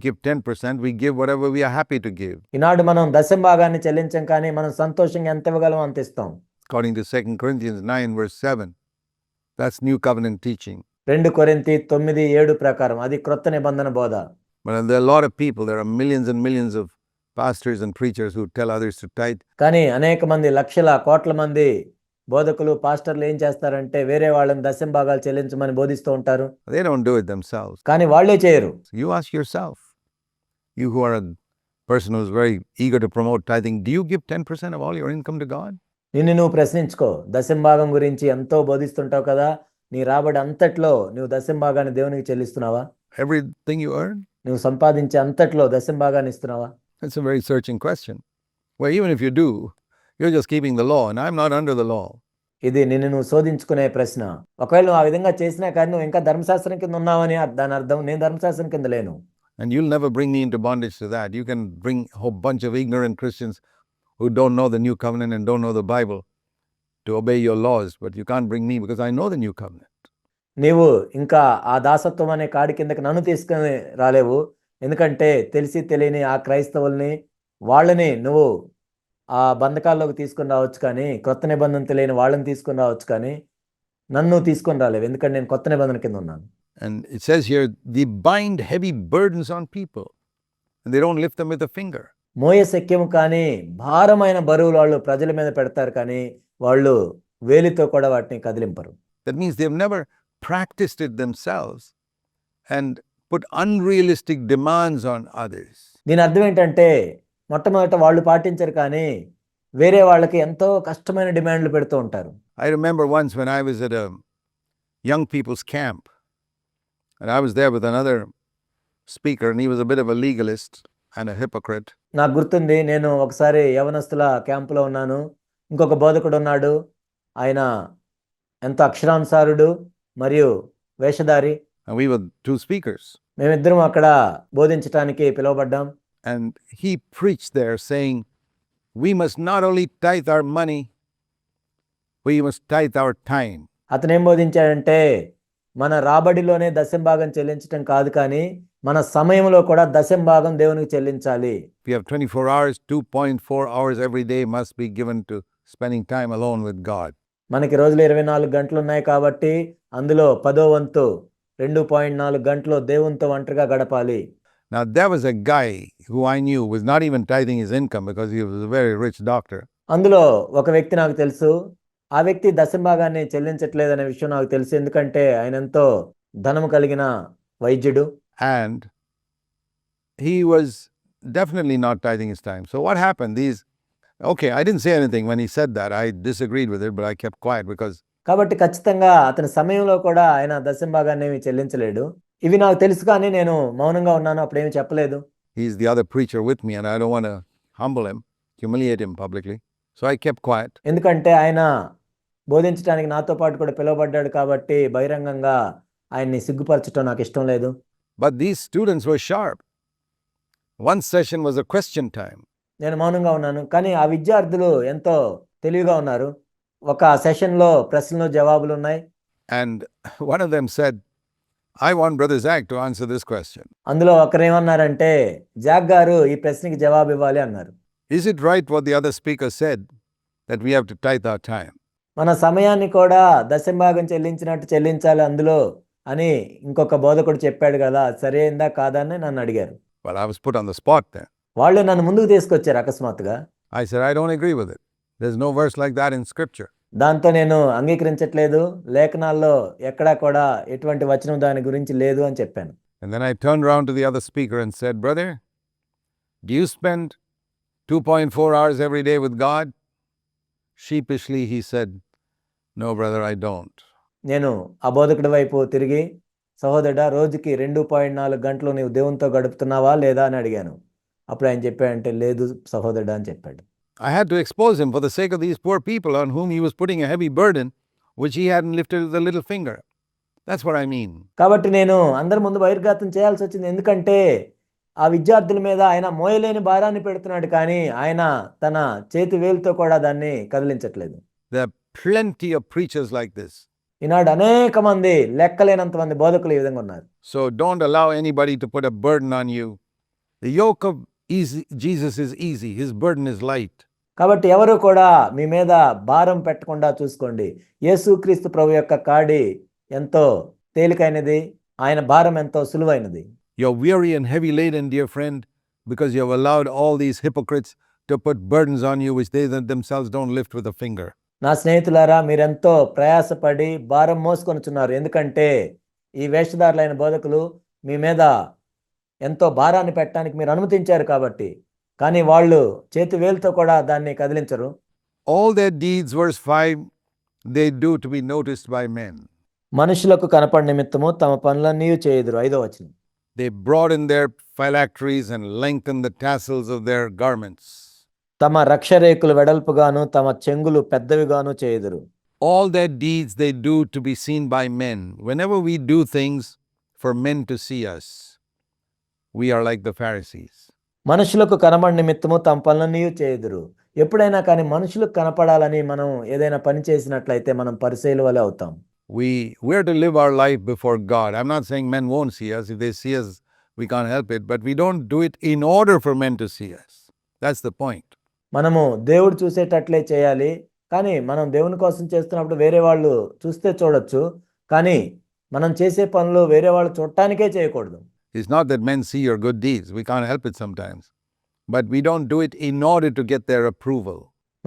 give 10%, we give whatever we are happy to give. ఈనాడు మనం దశంభాగాన్ని చెల్లించం కానీ మనం సంతోషంగా ఎంత ఇవ్వగలం అంత ఇస్తాం. According to 2 Corinthians 9 verse 7. That's New Covenant teaching. 2 కొరింథీ 9:7 ప్రకారం అది క్రొత్త నిబంధన బోధ. But there are a lot of people, there are millions and millions of pastors and preachers who tell others to tithe. కానీ అనేక మంది, లక్షల కోట్ల మంది బోధకులు, పాస్టర్లు ఏం చేస్తారంటే వేరే వాళ్ళని దశంభాగాలు చెల్లించమని బోధిస్తూ ఉంటారు. They don't do it themselves. కానీ వాళ్ళే చేయరు. You ask yourself, you who are a person who is very eager to promote tithing, do you give 10% of all your income to God? నిన్ను నువ్వు ప్రశ్నించుకో. దశంభాగం గురించి ఎంతో బోధిస్తుంటావు కదా, నీ రాబడి అంతట్లో నువ్వు దశంభాగాన్ని దేవునికి చెల్లిస్తున్నావా? Everything you earn? నువ్వు సంపాదించే అంతట్లో దశంభాగాన్ని ఇస్తున్నావా? That's a very searching question. Well, even if you do, you're just keeping the law, and I'm not under the law. ఇది నిన్ను నువ్వు శోధించుకునే ప్రశ్న. ఒకవేళ నువ్వు ఆ విధంగా చేసినా కానీ నువ్వు ఇంకా ధర్మశాస్త్రం కింద ఉన్నావని దాని అర్థం. నేను ధర్మశాస్త్రం కింద లేను. And you'll never bring me into bondage to that. You can bring a whole bunch of ignorant Christians who don't know the new covenant and don't know the Bible to obey your laws, but you can't bring me because I know the new covenant. నీవు ఇంకా ఆ దాసత్వం అనే కాడి కిందకి నన్ను తీసుకుని రాలేవు. ఎందుకంటే తెలిసి తెలియని ఆ క్రైస్తవుల్ని, వాళ్ళని నువ్వు ఆ బంధకాల్లోకి తీసుకుని రావచ్చు కానీ, క్రొత్త నిబంధన తెలియని వాళ్ళని తీసుకుని రావచ్చు కానీ నన్ను తీసుకొని రాలేవు. ఎందుకంటే నేను కొత్త నిబంధన కింద ఉన్నాను. And it says here, they bind heavy burdens on people and they don't lift them with a finger. మోయ శక్యము కానీ భారమైన బరువులు వాళ్ళు ప్రజల మీద పెడతారు కానీ వాళ్ళు వేలితో కూడా వాటిని కదిలింపరు. That means they've never practiced it themselves and put unrealistic demands on others. దీని అర్థం ఏంటంటే మొట్టమొదట వాళ్ళు పాటించరు కానీ వేరే వాళ్ళకి ఎంతో కష్టమైన డిమాండ్లు పెడుతూ ఉంటారు. I remember once when I was at a young people's camp and I was there with another speaker and he was a bit of a legalist and a hypocrite. నాకు గుర్తుంది, నేను ఒకసారి యవనస్తుల క్యాంపులో ఉన్నాను. ఇంకొక బోధకుడు ఉన్నాడు. ఆయన ఎంతో అక్షరానుసారుడు మరియు వేషధారి. And we were two speakers. మేమిద్దరం అక్కడ బోధించడానికి పిలువబడ్డాం. And he preached there saying, we must not only tithe our money, we must tithe our time. అతను ఏం బోధించాడంటే మన రాబడిలోనే దశంభాగం చెల్లించటం కాదు కానీ మన సమయంలో కూడా దశంభాగం దేవునికి చెల్లించాలి. If you have 24 hours, 2.4 hours every day must be given to spending time alone with God. మనకి రోజులో 24 గంటలు ఉన్నాయి కాబట్టి అందులో 10వ వంతు 2.4 గంటలు దేవునితో ఒంటరిగా గడపాలి. Now there was a guy who I knew was not even tithing his income because he was a very rich doctor. అందులో ఒక వ్యక్తి నాకు తెలుసు. ఆ వ్యక్తి దశంభాగాన్ని చెల్లించట్లేదనే విషయం నాకు తెలుసు. ఎందుకంటే ఆయన ఎంతో ధనము కలిగిన వైద్యుడు. And he was definitely not tithing his time. So what happened? Okay, I didn't say anything when he said that. I disagreed with it, but I kept quiet because కాబట్టి ఖచ్చితంగా అతని సమయంలో కూడా ఆయన దశంభాగాన్ని ఏమీ చెల్లించలేడు. ఇవి నాకు తెలుసు కానీ నేను మౌనంగా ఉన్నాను. అప్పుడేమి చెప్పలేదు. He's the other preacher with me, and I don't want to humble him, humiliate him publicly. So I kept quiet. ఎందుకంటే ఆయన బోధించడానికి నాతో పాటు కూడా పిలువబడ్డాడు కాబట్టి బహిరంగంగా ఆయన్ని సిగ్గుపరచడం నాకు ఇష్టం లేదు. But these students were sharp. One session was a question time. నేను మౌనంగా ఉన్నాను. కానీ ఆ విద్యార్థులు ఎంతో తెలివిగా ఉన్నారు. ఒక సెషన్‌లో ప్రశ్నలు, జవాబులు ఉన్నాయి. And one of them said, I want Brother Zach to answer this question. అందులో ఒకరేమన్నారంటే, జాక్ గారు ఈ ప్రశ్నకి జవాబు ఇవ్వాలి అన్నారు. Is it right what the other speaker said, that we have to tithe our time? మన సమయాన్ని కూడా దశంభాగం చెల్లించినట్టు చెల్లించాలి అందులో అని ఇంకొక బోధకుడు చెప్పాడు కదా, సరైందా కాదా అని నన్ను అడిగారు. Well, I was put on the spot then. వాళ్ళు నన్ను ముందుకు తీసుకొచ్చారు అకస్మాత్తుగా. I said, I don't agree with it. There's no verse like that in scripture. దాంతో నేను అంగీకరించట్లేదు. లేఖనాల్లో ఎక్కడా కూడా ఎటువంటి వచనం దాని గురించి లేదు అని చెప్పాను. And then I turned around to the other speaker and said, Brother, do you spend 2.4 hours every day with God? Sheepishly he said, No, brother, I don't. నేను ఆ బోధకుడి వైపు తిరిగి, సహోదరుడా రోజుకి 2.4 గంటలు నీవు దేవునితో గడుపుతున్నావా లేదా అని అడిగాను. అప్పుడు ఆయన చెప్పాడంటే, లేదు సహోదరుడా అని చెప్పాడు. I had to expose him for the sake of these poor people on whom he was putting a heavy burden, which he hadn't lifted with a little finger. That's what I mean. కాబట్టి నేను అందరి ముందు బహిర్గతం చేయాల్సి వచ్చింది. ఎందుకంటే ఆ విద్యార్థుల మీద ఆయన మోయలేని భారాన్ని పెడుతున్నాడు కానీ ఆయన తన చేతి వేలుతో కూడా దాన్ని కదిలించట్లేదు. There are plenty of preachers like this. ఈనాడు అనేక మంది, లెక్కలేనంత మంది బోధకులు ఈ విధంగా ఉన్నారు. So don't allow anybody to put a burden on you. The yoke of Jesus is easy. His burden is light. కాబట్టి ఎవరు కూడా మీ మీద భారం పెట్టకుండా చూసుకోండి. యేసుక్రీస్తు ప్రభు యొక్క కాడి ఎంతో తేలికైనది, ఆయన భారం ఎంతో సులువైనది. You're weary and heavy laden, dear friend, because you have allowed all these hypocrites to put burdens on you which they themselves don't lift with a finger. నా స్నేహితులారా, మీరెంతో ప్రయాసపడి భారం మోసుకొనుచున్నారు. ఎందుకంటే ఈ వేషధారులైన బోధకులు మీ మీద ఎంతో భారాన్ని పెట్టడానికి మీరు అనుమతించారు కాబట్టి. కానీ వాళ్ళు చేతి వేలుతో కూడా దాన్ని కదిలించరు. All their deeds, verse 5, they do to be noticed by men. మనుషులకు కనపడి నిమిత్తము తమ పనులన్నీ చేయుదురు. 5వ వచనం. They broaden their phylacteries and lengthen the tassels of their garments. తమ రక్షరేకులు వెడల్పుగాను తమ చెంగులు పెద్దవిగాను చేయుదురు. All their deeds they do to be seen by men. Whenever we do things for men to see us, we are like the Pharisees. మనుషులకు కనబడి నిమిత్తము తమ పనులన్నీ చేయుదురు. ఎప్పుడైనా కానీ మనుషులకు కనపడాలని మనం ఏదైనా పని చేసినట్లయితే మనం పరిసయ్యుల వలె అవుతాం. We're to live our life before God. I'm not saying men won't see us. If they see us, we can't help it. But we don't do it in order for men to see us. That's the point. మనము దేవుడు చూసేటట్లే చేయాలి. కానీ మనం దేవుని కోసం చేస్తున్నప్పుడు వేరే వాళ్ళు చూస్తే చూడొచ్చు. కానీ మనం చేసే పనులు వేరే వాళ్ళు చూడటానికే చేయకూడదు. It's not that men see your good deeds. We can't help it sometimes. But we don't do it in order to get their approval.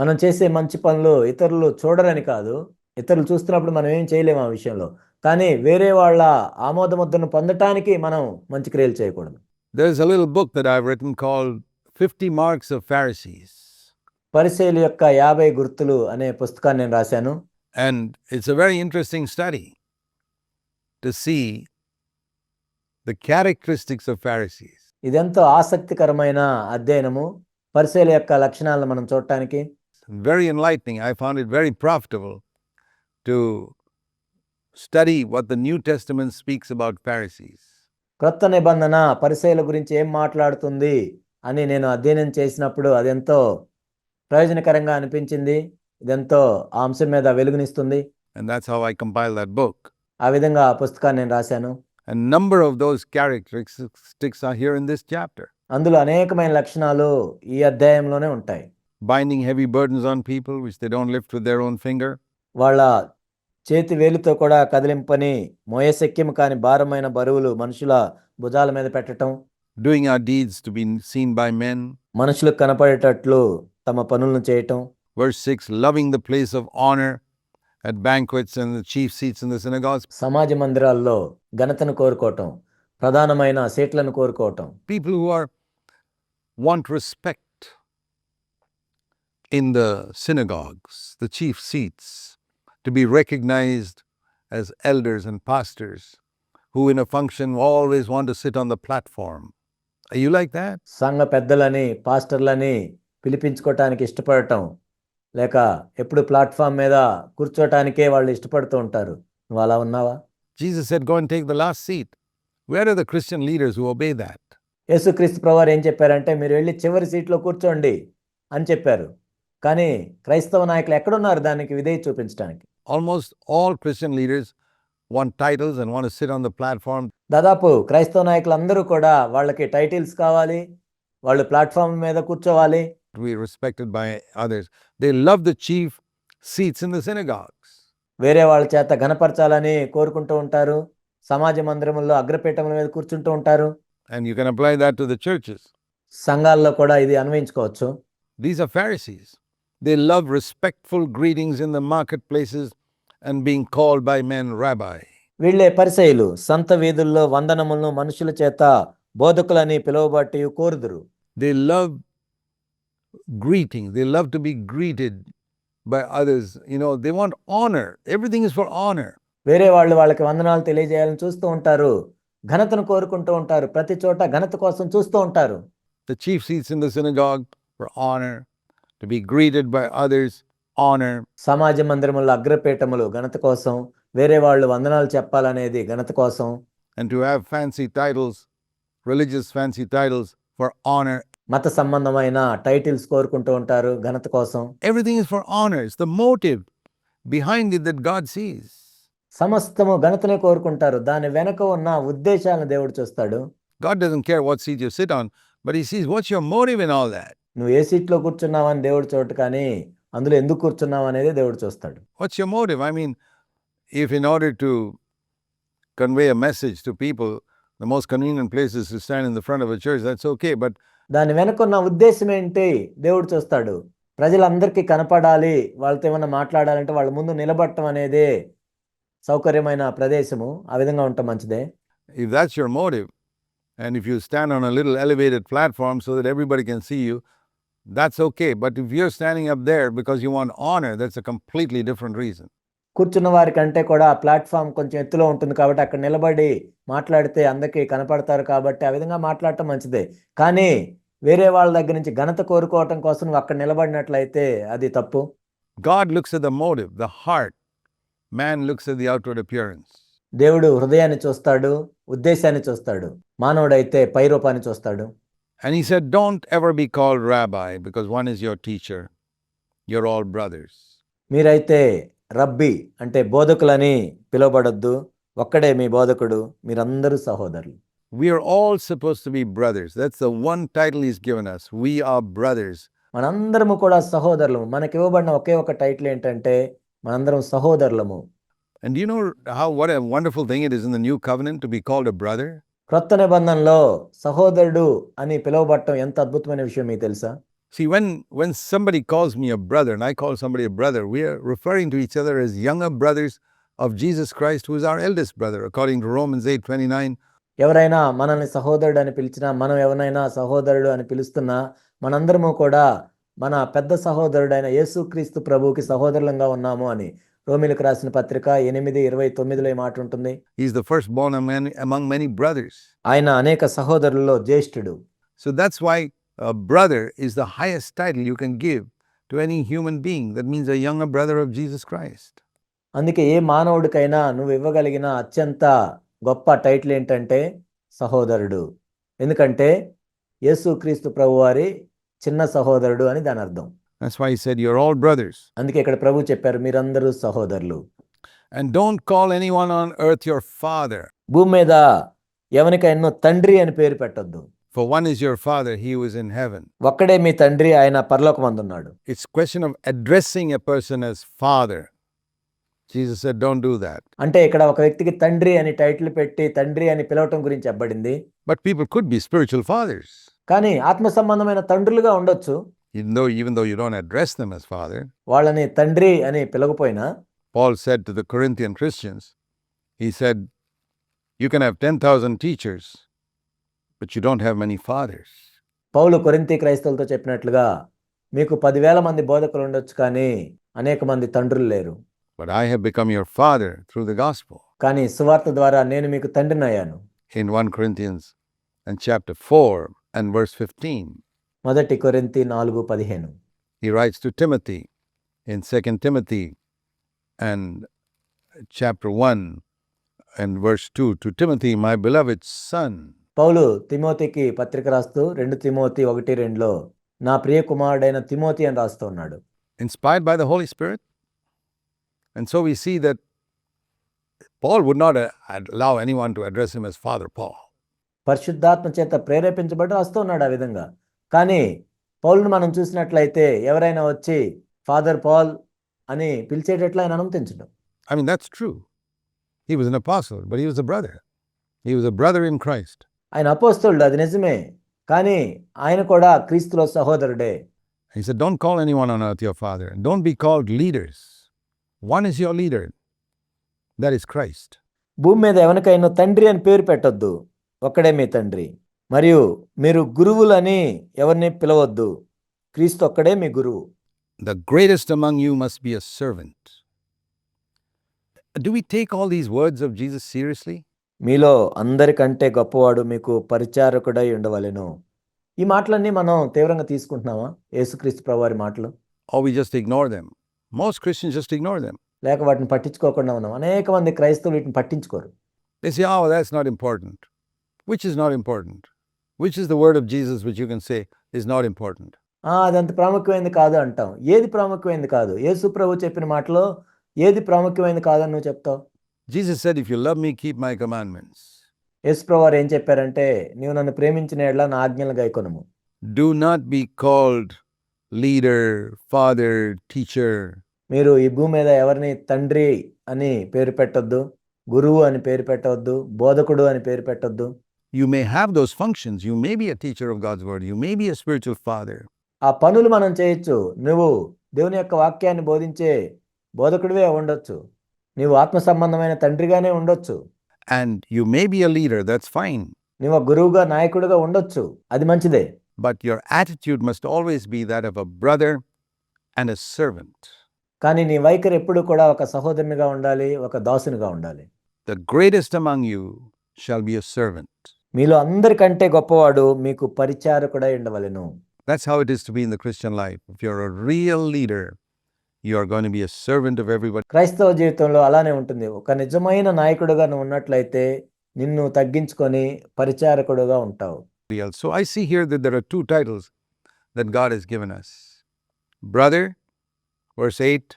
మనం చేసే మంచి పనులు ఇతరులు చూడరని కాదు. ఇతరులు చూస్తున్నప్పుడు మనం ఏం చేయలేము ఆ విషయంలో. కానీ వేరే వాళ్ళ ఆమోదముద్రను పొందటానికి మనం మంచి క్రియలు చేయకూడదు. There's a little book that I've written called 50 Marks of Pharisees. పరిసయ్యుల యొక్క 50 గుర్తులు అనే పుస్తకాన్ని నేను రాశాను. And it's a very interesting study to see the characteristics of Pharisees. ఇదెంతో ఆసక్తికరమైన అధ్యయనము. పరిసయ్యుల యొక్క లక్షణాలను మనం చూడటానికి. Very enlightening. I found it very profitable to study what the New Testament speaks about Pharisees. క్రొత్త నిబంధన పరిసయ్యుల గురించి ఏం మాట్లాడుతుంది అని నేను అధ్యయనం చేసినప్పుడు అదెంతో ప్రయోజనకరంగా అనిపించింది. ఇదెంతో ఆ అంశం మీద వెలుగునిస్తుంది. And that's how I compiled that book. ఆ విధంగా ఆ పుస్తకాన్ని నేను రాశాను. A number of those characteristics are here in this chapter. అందులో అనేకమైన లక్షణాలు ఈ అధ్యాయంలోనే ఉంటాయి. Binding heavy burdens on people which they don't lift with their own finger. వాళ్ళ చేతి వేలితో కూడా కదిలింపని మోయశక్యము కాని భారమైన బరువులు మనుషుల భుజాల మీద పెట్టడం. Doing our deeds to be seen by men. మనుషులకు కనపడేటట్లు తమ పనులను చేయటం. Verse 6, loving the place of honor at banquets and the chief seats in the synagogues. సమాజ మందిరాల్లో ఘనతను కోరుకోవటం, ప్రధానమైన సీట్లను కోరుకోవటం. People who want respect in the synagogues, the chief seats, to be recognized as elders and pastors who in a function always want to sit on the platform. Are you like that? సంఘ పెద్దలని పాస్టర్లని పిలిపించుకోవటానికి ఇష్టపడటం లేక ఎప్పుడు platform మీద కూర్చోటానికే వాళ్ళు ఇష్టపడుతూ ఉంటారు. నువ్వు అలా ఉన్నావా? Jesus said, go and take the last seat. Where are the Christian leaders who obey that? యేసుక్రీస్తు ప్రభువారు ఏం చెప్పారంటే మీరు వెళ్ళి చివరి సీట్లో కూర్చోండి అని చెప్పారు. కానీ క్రైస్తవ నాయకులు ఎక్కడున్నారు దానికి విధేయత చూపించడానికి? Almost all Christian leaders want titles and want to sit on the platform. దాదాపు క్రైస్తవ నాయకులందరూ కూడా వాళ్ళకి టైటిల్స్ కావాలి, వాళ్ళు ప్లాట్ఫామ్ మీద కూర్చోవాలి, To be respected by others. They love the chief seats in the synagogues. వేరే వాళ్ళ చేత ఘనపరచాలని కోరుకుంటూ ఉంటారు, సమాజ మందిరముల్లో అగ్రపీఠముల మీద కూర్చుంటూ ఉంటారు. And you can apply that to the churches. సంఘాల్లో కూడా ఇది అన్వయించుకోవచ్చు. These are Pharisees. They love respectful greetings in the marketplaces and being called by men rabbi. వీళ్ళే పరిసయ్యులు, సంత వీధుల్లో వందనములను మనుషుల చేత బోధకులని పిలువబట్టి కోరుదురు. They love greeting. They love to be greeted by others. They want honor. Everything is for honor. వేరే వాళ్ళు వాళ్ళకి వందనాలు తెలియజేయాలని చూస్తూ ఉంటారు, ఘనతను కోరుకుంటూ ఉంటారు, ప్రతి చోట ఘనత కోసం చూస్తూ ఉంటారు. The chief seats in the synagogue for honor, to be greeted by others, honor. సమాజ మందిరముల అగ్రపీఠములు ఘనత కోసం, వేరే వాళ్ళు వందనాలు చెప్పాలనేది ఘనత కోసం. And to have fancy titles, religious fancy titles for honor. మత సంబంధమైన టైటిల్స్ కోరుకుంటూ ఉంటారు ఘనత కోసం. Everything is for honor. It's the motive behind it that God sees. సమస్తము ఘనతనే కోరుకుంటారు, దాని వెనక ఉన్న ఉద్దేశాలను దేవుడు చూస్తాడు. God doesn't care what seat you sit on, but he sees what's your motive in all that. నువ్వు ఏ సీట్లో కూర్చున్నావని దేవుడు చూడటు, కానీ అందులో ఎందుకు కూర్చున్నావు అనేది దేవుడు చూస్తాడు. What's your motive? I mean, if in order to convey a message to people, the most convenient place is to stand in the front of a church, that's okay. But దాని వెనక ఉన్న ఉద్దేశం ఏంటి దేవుడు చూస్తాడు. ప్రజలందరికీ కనపడాలి, వాళ్ళతో ఏమన్నా మాట్లాడాలంటే వాళ్ళ ముందు నిలబడటం అనేదే సౌకర్యమైన ప్రదేశము, ఆ విధంగా ఉండటం మంచిదే. if that's your motive, and if you stand on a little elevated platform so that everybody can see you, that's okay. But if you're standing up there because you want honor, that's a completely different reason. కూర్చున్న వారికంటే కూడా platform కొంచెం ఎత్తులో ఉంటుంది కాబట్టి అక్కడ నిలబడి మాట్లాడితే అందరికీ కనపడతారు కాబట్టి ఆ విధంగా మాట్లాడటం మంచిదే. కానీ వేరే వాళ్ళ దగ్గర నుంచి ఘనత కోరుకోవటం కోసం నువ్వు అక్కడ నిలబడినట్లయితే అది తప్పు. God looks at the motive, the heart. Man looks at the outward appearance. దేవుడు హృదయాన్ని చూస్తాడు, ఉద్దేశాన్ని చూస్తాడు. మానవుడైతే పైరూపాన్ని చూస్తాడు. And he said, don't ever be called rabbi because one is your teacher. You're all brothers. మీరైతే రబ్బీ అంటే బోధకులని పిలువబడొద్దు, ఒక్కడే మీ బోధకుడు, మీరందరూ సహోదరులు. We are all supposed to be brothers. That's the one title he's given us. We are brothers. మనందరము కూడా సహోదరులము. మనకి ఇవ్వబడిన ఒకే ఒక టైటిల్ ఏంటంటే మనందరం సహోదరులము. And do you know what a wonderful thing it is in the new covenant to be called a brother? క్రొత్త నిబంధనలో సహోదరుడు అని పిలువబడటం ఎంత అద్భుతమైన విషయం మీకు తెలుసా? See, when somebody calls me a brother and I call somebody a brother, we are referring to each other as younger brothers of Jesus Christ, who is our eldest brother, according to Romans 8:29. ఎవరైనా మనల్ని సహోదరుడు అని పిలిచినా, మనం ఎవరైనా సహోదరుడు అని పిలుస్తున్నా, మనందరము కూడా మన పెద్ద సహోదరుడైన యేసుక్రీస్తు ప్రభువుకి సహోదరులంగా ఉన్నాము అని రోమీలకు రాసిన పత్రిక 8:29లో ఈ మాట ఉంటుంది. He's the firstborn among many brothers. ఆయన అనేక సహోదరుల్లో జ్యేష్ఠుడు. So that's why a brother is the highest title you can give to any human being. That means a younger brother of Jesus Christ. అందుకే ఏ మానవుడికైనా నువ్వు ఇవ్వగలిగిన అత్యంత గొప్ప టైటిల్ ఏంటంటే సహోదరుడు. ఎందుకంటే యేసుక్రీస్తు ప్రభువారి చిన్న సహోదరుడు అని దాని అర్థం. That's why he said, you're all brothers. అందుకే ఇక్కడ ప్రభు చెప్పారు, మీరందరూ సహోదరులు. And don't call anyone on earth your father. భూమి మీద ఎవరికైనా తండ్రి అని పేరు పెట్టొద్దు. For one is your father, he who is in heaven. ఒక్కడే మీ తండ్రి, ఆయన పరలోకమందున్నాడు. It's a question of addressing a person as father. Jesus said, don't do that. అంటే ఇక్కడ ఒక వ్యక్తికి తండ్రి అని టైటిల్ పెట్టి తండ్రి అని పిలవటం గురించి చెప్పబడింది. But people could be spiritual fathers. కానీ ఆత్మ సంబంధమైన తండ్రులుగా ఉండొచ్చు. Even though you don't address them as father. వాళ్ళని తండ్రి అని పిలవకపోయినా, Paul said to the Corinthian Christians, he said, you can have 10,000 teachers, but you don't have many fathers. పౌలు కొరింథీ క్రైస్తవులతో చెప్పినట్లుగా మీకు 10,000 మంది బోధకులు ఉండొచ్చు, కానీ అనేక మంది తండ్రులు లేరు. But I have become your father through the gospel. కానీ సువార్త ద్వారా నేను మీకు తండ్రినయ్యాను. In 1 Corinthians and chapter 4 and verse 15, మొదటి కొరింథీ 4:15. he writes to Timothy in 2 Timothy and chapter 1 and verse 2, to Timothy, my beloved son. పౌలు తిమోతికి పత్రిక రాస్తూ 2 తిమోతి 1:2లో నా ప్రియ కుమారుడైన తిమోతి అని రాస్తూ ఉన్నాడు. Inspired by the Holy Spirit. And so we see that Paul would not allow anyone to address him as Father Paul. పరిశుద్ధాత్మ చేత ప్రేరేపించబడి రాస్తూ ఉన్నాడు ఆ విధంగా. కానీ పౌలును మనం చూసినట్లయితే ఎవరైనా వచ్చి ఫాదర్ పాల్ అని పిలిచేటట్లు ఆయన అనుమతించడం. I mean, that's true. He was an apostle, but he was a brother. He was a brother in Christ. ఆయన అపోస్తలుడు, అది నిజమే. కానీ ఆయన కూడా క్రీస్తులో సహోదరుడే. He said, don't call anyone on earth your father. Don't be called leaders. One is your leader. That is Christ. భూమి మీద ఎవరికైనా తండ్రి అని పేరు పెట్టొద్దు, ఒక్కడే మీ తండ్రి. మరియు మీరు గురువులని ఎవరిని పిలవద్దు, క్రీస్తు ఒక్కడే మీ గురువు. The greatest among you must be a servant. Do we take all these words of Jesus seriously? మీలో అందరికంటే గొప్పవాడు మీకు పరిచారకుడై ఉండవలెను. ఈ మాటలన్నీ మనం తీవ్రంగా తీసుకుంటున్నామా, యేసుక్రీస్తు ప్రభువారి మాటలు? Or we just ignore them? Most Christians just ignore them. లేక వాటిని పట్టించుకోకుండా ఉన్నాం. అనేక మంది క్రైస్తవులు వీటిని పట్టించుకోరు. They say, oh, that's not important. Which is not important? Which is the word of Jesus which you can say is not important? అదంత ప్రాముఖ్యమైనది కాదు అంటాం. ఏది ప్రాముఖ్యమైనది కాదు? యేసు ప్రభు చెప్పిన మాటలో ఏది ప్రాముఖ్యమైనది కాదని నువ్వు చెప్తావు? Jesus said, if you love me, keep my commandments. యేసు ప్రభువారు ఏం చెప్పారంటే, నీవు నన్ను ప్రేమించిన యెడల నా ఆజ్ఞలు గైకొనుము. Do not be called leader, father, teacher. మీరు ఈ భూమి మీద ఎవరిని తండ్రి అని పేరు పెట్టొద్దు, గురువు అని పేరు పెట్టవద్దు, బోధకుడు అని పేరు పెట్టొద్దు. You may have those functions. You may be a teacher of God's word. You may be a spiritual father. ఆ పనులు మనం చేయొచ్చు. నువ్వు దేవుని యొక్క వాక్యాన్ని బోధించే బోధకుడివే ఉండొచ్చు. నీవు ఆత్మ సంబంధమైన తండ్రిగానే ఉండొచ్చు. And you may be a leader. That's fine. నువ్వు గురువుగా, నాయకుడిగా ఉండొచ్చు. అది మంచిదే. But your attitude must always be that of a brother and a servant. కానీ నీ వైఖరి ఎప్పుడు కూడా ఒక సహోదరునిగా ఉండాలి, ఒక దాసునిగా ఉండాలి. The greatest among you shall be a servant. మీలో అందరికంటే గొప్పవాడు మీకు పరిచారకుడై ఉండవలెను. That's how it is to be in the Christian life. If you're a real leader, you are going to be a servant of everybody. క్రైస్తవ జీవితంలో అలానే ఉంటుంది. ఒక నిజమైన నాయకుడిగా నువ్వు ఉన్నట్లయితే నిన్ను తగ్గించుకొని పరిచారకుడుగా ఉంటావు. So I see here that there are two titles that God has given us. Brother, verse 8,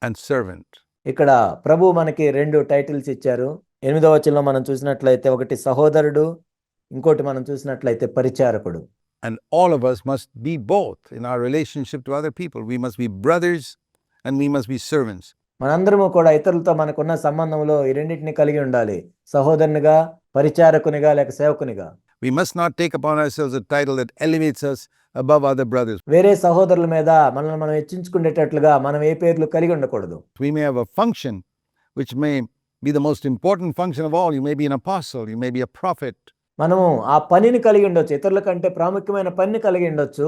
and servant. ఇక్కడ ప్రభు మనకి 2 టైటిల్స్ ఇచ్చారు. 8వ వచనంలో మనం చూసినట్లయితే ఒకటి సహోదరుడు, ఇంకోటి మనం చూసినట్లయితే పరిచారకుడు. And all of us must be both in our relationship to other people. We must be brothers and we must be servants. మనందరము కూడా ఇతరులతో మనకున్న సంబంధంలో ఈ రెండింటిని కలిగి ఉండాలి. సహోదరునిగా, పరిచారకునిగా, లేక సేవకునిగా. We must not take upon ourselves a title that elevates us above other brothers. వేరే సహోదరుల మీద మనల్ని మనం హెచ్చించుకునేటట్లుగా మనం ఏ పేర్లు కలిగి ఉండకూడదు. We may have a function which may be the most important function of all. You may be an apostle, you may be a prophet. మనము ఆ పనిని కలిగి ఉండొచ్చు, ఇతరుల కంటే ప్రాముఖ్యమైన పనిని కలిగి ఉండొచ్చు.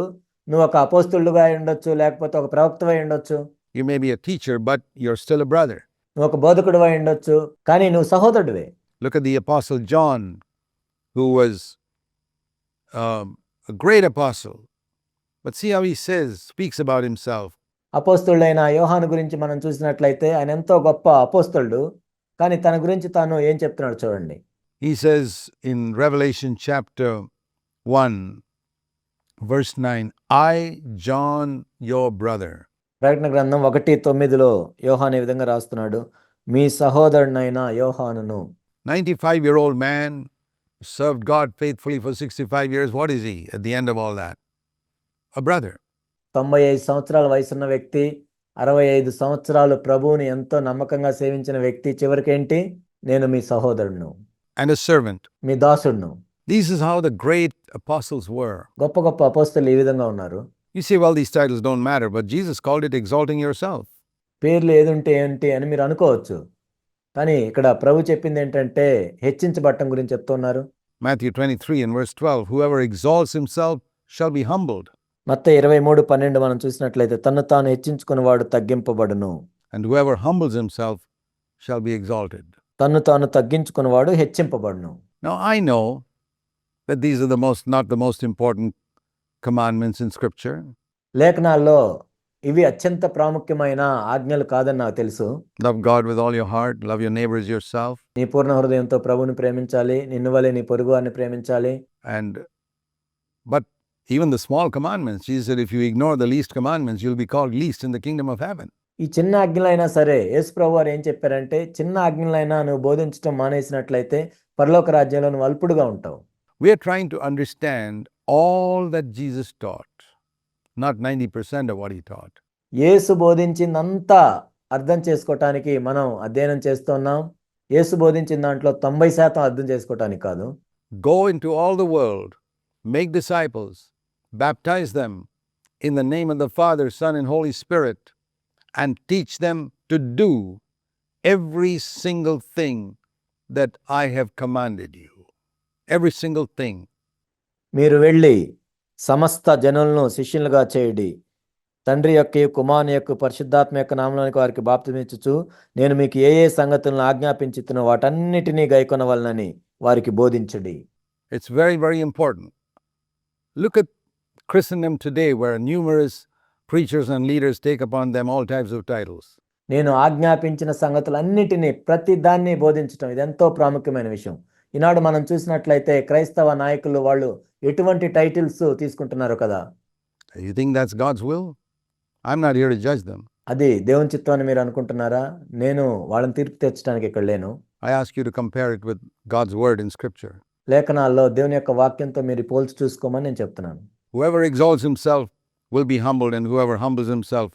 నువ్వు ఒక అపోస్తలుడుగా ఉండొచ్చు, లేకపోతే ఒక ప్రవక్తవై ఉండొచ్చు. You may be a teacher, but you're still a brother. నువ్వు ఒక బోధకుడివై ఉండొచ్చు, కానీ నువ్వు సహోదరుడివే. Look at the apostle John, who was a great apostle. But see how he speaks about himself. అపోస్తలుడైన యోహాను గురించి మనం చూసినట్లయితే ఆయన ఎంతో గొప్ప అపోస్తలుడు, కానీ తన గురించి తాను ఏం చెప్తున్నాడు చూడండి. He says in Revelation chapter 1, verse 9, I, John, your brother. ప్రకటన గ్రంథం 1:9లో యోహాను ఈ విధంగా రాస్తున్నాడు, మీ సహోదరునైన యోహానును. 95-year-old man served God faithfully for 65 years. What is he at the end of all that? A brother. 95 సంవత్సరాల వయసున్న వ్యక్తి, 65 సంవత్సరాలు ప్రభువుని ఎంతో నమ్మకంగా సేవించిన వ్యక్తి చివరికేంటి? నేను మీ సహోదరుడును, And a servant. Me దాసుడును. This is how the great apostles were. గొప్ప గొప్ప అపోస్తలులు ఈ విధంగా ఉన్నారు. You say, well, these titles don't matter, but Jesus called it exalting yourself. పేర్లు ఏదుంటే ఏంటి అని మీరు అనుకోవచ్చు, కానీ ఇక్కడ ప్రభు చెప్పింది ఏంటంటే హెచ్చించబట్టం గురించి చెప్తున్నారు. Matthew 23 and verse 12, whoever exalts himself shall be humbled. మత్తయి 23:12 మనం చూసినట్లయితే తన్ను తాను హెచ్చించుకునేవాడు తగ్గింపబడును. And whoever humbles himself shall be exalted. తన్ను తాను తగ్గించుకున్నవాడు హెచ్చింపబడును. Now, I know that these are not the most important commandments in Scripture. లేఖనాల్లో ఇవి అత్యంత ప్రాముఖ్యమైన ఆజ్ఞలు కాదని నాకు తెలుసు. Love God with all your heart, love your neighbor as yourself. నీ పూర్ణ హృదయంతో ప్రభువుని ప్రేమించాలి, నిన్ను వలె నీ పొరుగువారిని ప్రేమించాలి. And but even the small commandments, Jesus said, if you ignore the least commandments, you'll be called least in the kingdom of heaven. ఈ చిన్న ఆజ్ఞలైనా సరే యేసు ప్రభువారు ఏం చెప్పారంటే, చిన్న ఆజ్ఞలైనా నువ్వు బోధించడం మానేసినట్లయితే పరలోక రాజ్యంలో నువ్వు అల్పుడుగా ఉంటావు. We are trying to understand all that Jesus taught, not 90% of what he taught. యేసు బోధించిందంతా అర్థం చేసుకోవటానికి మనం అధ్యయనం చేస్తున్నాం. యేసు బోధించిన దాంట్లో 90% అర్థం చేసుకోవటానికి కాదు. Go into all the world, make disciples, baptize them in the name of the Father, Son, and Holy Spirit, and teach them to do every single thing that I have commanded you. Every single thing. మీరు వెళ్ళి సమస్త జనులను శిష్యులుగా చేయుడి. తండ్రి యొక్క కుమారుని యొక్క పరిశుద్ధాత్మ యొక్క నామములోనికి వారికి బాప్తిసమిచ్చుచు నేను మీకు ఏ ఏ సంగతులను ఆజ్ఞాపించుతున్నో వాటన్నిటినీ గైకొనవలనని వారికి బోధించుడి. It's very, very important. Look at Christendom today, where numerous preachers and leaders take upon them all types of titles. నేను ఆజ్ఞాపించిన సంగతులన్నిటినీ ప్రతి దాన్ని బోధించటం ఇదెంతో ప్రాముఖ్యమైన విషయం. ఈనాడు మనం చూసినట్లయితే క్రైస్తవ నాయకులు వాళ్ళు ఎటువంటి టైటిల్స్ తీసుకుంటున్నారు కదా. You think that's God's will? I'm not here to judge them. అది దేవుని చిత్తం అని మీరు అనుకుంటున్నారా? నేను వాళ్ళని తీర్పు తెచ్చడానికి ఇక్కడ లేను. I ask you to compare it with God's word in Scripture. లేఖనాల్లో దేవుని యొక్క వాక్యంతో మీరు పోల్చి చూసుకోమని నేను చెప్తున్నాను. Whoever exalts himself will be humbled, and whoever humbles himself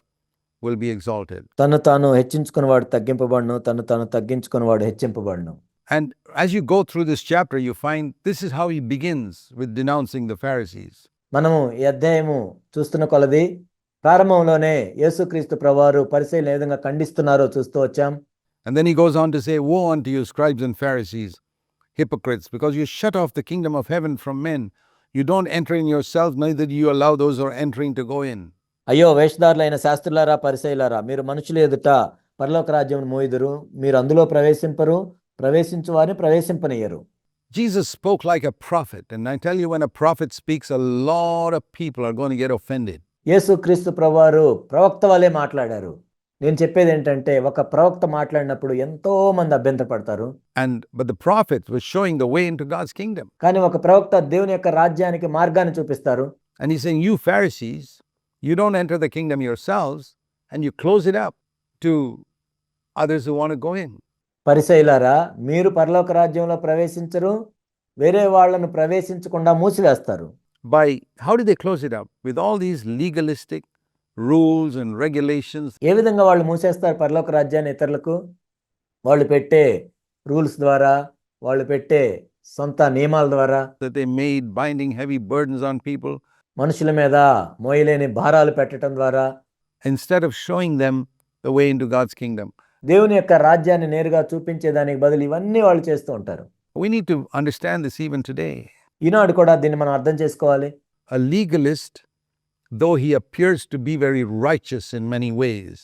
will be exalted. తను తాను హెచ్చించుకున్నవాడు తగ్గింపబడును, తను తాను తగ్గించుకున్నవాడు హెచ్చింపబడును. And as you go through this chapter, you find this is how he begins with denouncing the Pharisees. మనము ఈ అధ్యాయము చూస్తున్న కొలది ప్రారంభంలోనే యేసుక్రీస్తు ప్రభువారు పరిసయ్యులను ఏ విధంగా ఖండిస్తున్నారో చూస్తూ వచ్చాం. And then he goes on to say, woe unto you, scribes and Pharisees, hypocrites, because you shut off the kingdom of heaven from men. You don't enter in yourselves, neither do you allow those who are entering to go in. అయ్యో వేషధారులైన శాస్త్రులారా పరిసయ్యులారా, మీరు మనుషుల ఎదుట పరలోక రాజ్యమును మోయుదురు, మీరు అందులో ప్రవేశింపరు, ప్రవేశించు వారిని ప్రవేశింపనియ్యరు. Jesus spoke like a prophet, and I tell you, when a prophet speaks, a lot of people are going to get offended. యేసుక్రీస్తు ప్రభువారు ప్రవక్త వలె మాట్లాడారు. నేను చెప్పేది ఏంటంటే, ఒక ప్రవక్త మాట్లాడినప్పుడు ఎంతో మంది అభ్యంతరపడతారు. But the prophet was showing the way into God's kingdom. కానీ ఒక ప్రవక్త దేవుని యొక్క రాజ్యానికి మార్గాన్ని చూపిస్తారు. And he's saying, you Pharisees, you don't enter the kingdom yourselves, and you close it up to others who want to go in. పరిసయ్యులారా, మీరు పరలోక రాజ్యంలో ప్రవేశించరు, వేరే వాళ్ళను ప్రవేశించకుండా మూసివేస్తారు. How do they close it up? With all these legalistic rules and regulations. ఏ విధంగా వాళ్ళు మూసేస్తారు పరలోక రాజ్యాన్ని ఇతరులకు? వాళ్ళు పెట్టే రూల్స్ ద్వారా, వాళ్ళు పెట్టే సొంత నియమాల ద్వారా, That they made binding heavy burdens on people, మనుషుల మీద మోయలేని భారాలు పెట్టడం ద్వారా, instead of showing them the way into God's kingdom. దేవుని యొక్క రాజ్యాన్ని నేరుగా చూపించేదానికి బదులు ఇవన్నీ వాళ్ళు చేస్తూ ఉంటారు. We need to understand this even today. ఈనాడు కూడా దీన్ని మనం అర్థం చేసుకోవాలి. A legalist, though he appears to be very righteous in many ways,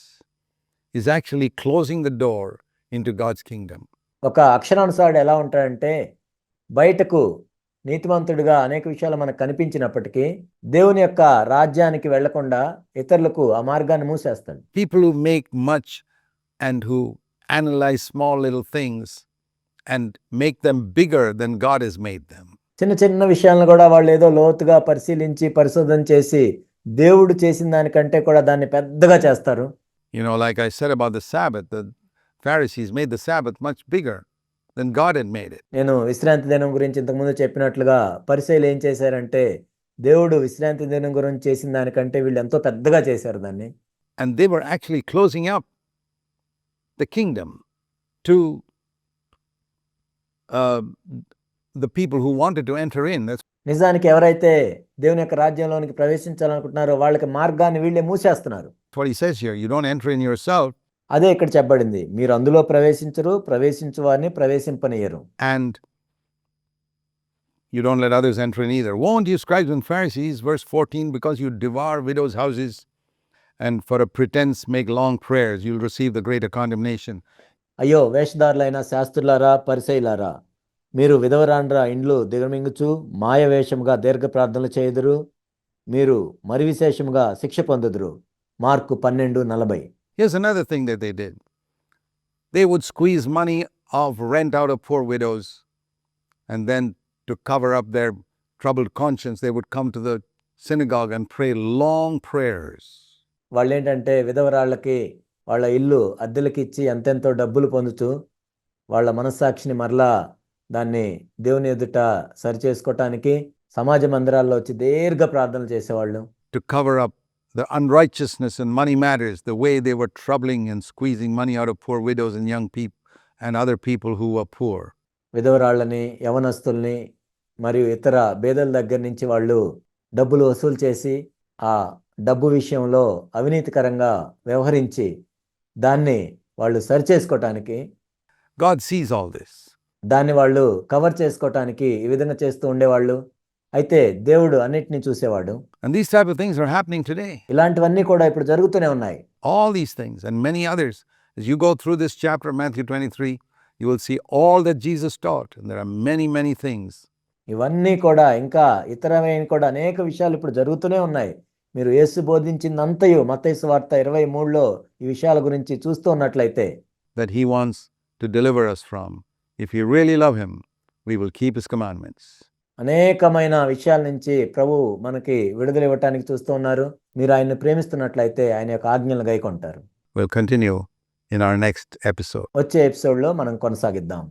is actually closing the door into God's kingdom. ఒక అక్షరానుసారుడు ఎలా ఉంటాడంటే, బయటకు నీతిమంతుడిగా అనేక విషయాలు మనకు కనిపించినప్పటికీ దేవుని యొక్క రాజ్యానికి వెళ్లకుండా ఇతరులకు ఆ మార్గాన్ని మూసేస్తాడు. People who make much and who analyze small little things and make them bigger than God has made them. చిన్న చిన్న విషయాలను కూడా వాళ్ళు ఏదో లోతుగా పరిశీలించి పరిశోధన చేసి దేవుడు చేసిన దానికంటే కూడా దాన్ని పెద్దగా చేస్తారు. You know, like I said about the Sabbath, the Pharisees made the Sabbath much bigger than God had made it. నేను విశ్రాంతి దినం గురించి ఇంతకుముందు చెప్పినట్లుగా పరిసయ్యులు ఏం చేశారంటే, దేవుడు విశ్రాంతి దినం గురించి చేసిన దానికంటే వీళ్ళు ఎంతో పెద్దగా చేశారు దాన్ని. And they were actually closing up the kingdom to the people who wanted to enter in. That's నిజానికి ఎవరైతే దేవుని యొక్క రాజ్యంలోనికి ప్రవేశించాలనుకుంటున్నారో వాళ్ళకి మార్గాన్ని వీళ్ళే మూసేస్తున్నారు. what he says here. You don't enter in yourself, అదే ఇక్కడ చెప్పబడింది, మీరు అందులో ప్రవేశించరు, ప్రవేశించు వారిని ప్రవేశింపనియ్యరు. and you don't let others enter in either. Woe unto you, scribes and Pharisees, verse 14, because you devour widows' houses and for a pretense make long prayers, you'll receive the greater condemnation. అయ్యో వేషధారులైన శాస్త్రులారా పరిసయ్యులారా, మీరు విధవరాండ్ర ఇండ్లు దిగమింగుచు మాయ వేషముగా దీర్ఘ ప్రార్థనలు చేయుదురు, మీరు మరి విశేషముగా శిక్ష పొందుదురు. Mark 12:40. Here's another thing that they did. They would squeeze money of rent out of poor widows, and then to cover up their troubled conscience, they would come to the synagogue and pray long prayers. వాళ్ళేంటంటే విధవరాళ్ళకి వాళ్ళ ఇల్లు అద్దెలకి ఇచ్చి ఎంతెంతో డబ్బులు పొందుతూ వాళ్ళ మనస్సాక్షిని మరలా దాన్ని దేవుని ఎదుట సరిచేసుకోవటానికి సమాజ మందిరాల్లో వచ్చి దీర్ఘ ప్రార్థనలు చేసేవాళ్ళు. To cover up the unrighteousness in money matters, the way they were troubling and squeezing money out of poor widows and young people and other people who were poor. విధవరాళ్ళని, యవనస్తుల్ని మరియు ఇతర పేదల దగ్గర నుంచి వాళ్ళు డబ్బులు వసూలు చేసి ఆ డబ్బు విషయంలో అవినీతికరంగా వ్యవహరించి దాన్ని వాళ్ళు సరిచేసుకోవటానికి, God sees all this. దాన్ని వాళ్ళు కవర్ చేసుకోవటానికి ఈ విధంగా చేస్తూ ఉండేవాళ్ళు. అయితే దేవుడు అన్నిటినీ చూసేవాడు. And these type of things are happening today. ఇలాంటివన్నీ కూడా ఇప్పుడు జరుగుతూనే ఉన్నాయి. All these things and many others. As you go through this chapter, Matthew 23, you will see all that Jesus taught. And there are many, many things. ఇవన్నీ కూడా ఇంకా ఇతరమైన కూడా అనేక విషయాలు ఇప్పుడు జరుగుతూనే ఉన్నాయి. మీరు యేసు బోధించిందంతయు మత్తయి సువార్త 23లో ఈ విషయాల గురించి చూస్తూ ఉన్నట్లయితే That he wants to deliver us from. If we really love him, we will keep his commandments. అనేకమైన విషయాల నుంచి ప్రభు మనకి విడుదల ఇవ్వటానికి చూస్తూ ఉన్నారు. మీరు ఆయన్ని ప్రేమిస్తున్నట్లయితే ఆయన యొక్క ఆజ్ఞలను గైకొంటారు. We'll continue in our next episode. వచ్చే ఎపిసోడ్లో మనం కొనసాగిద్దాం.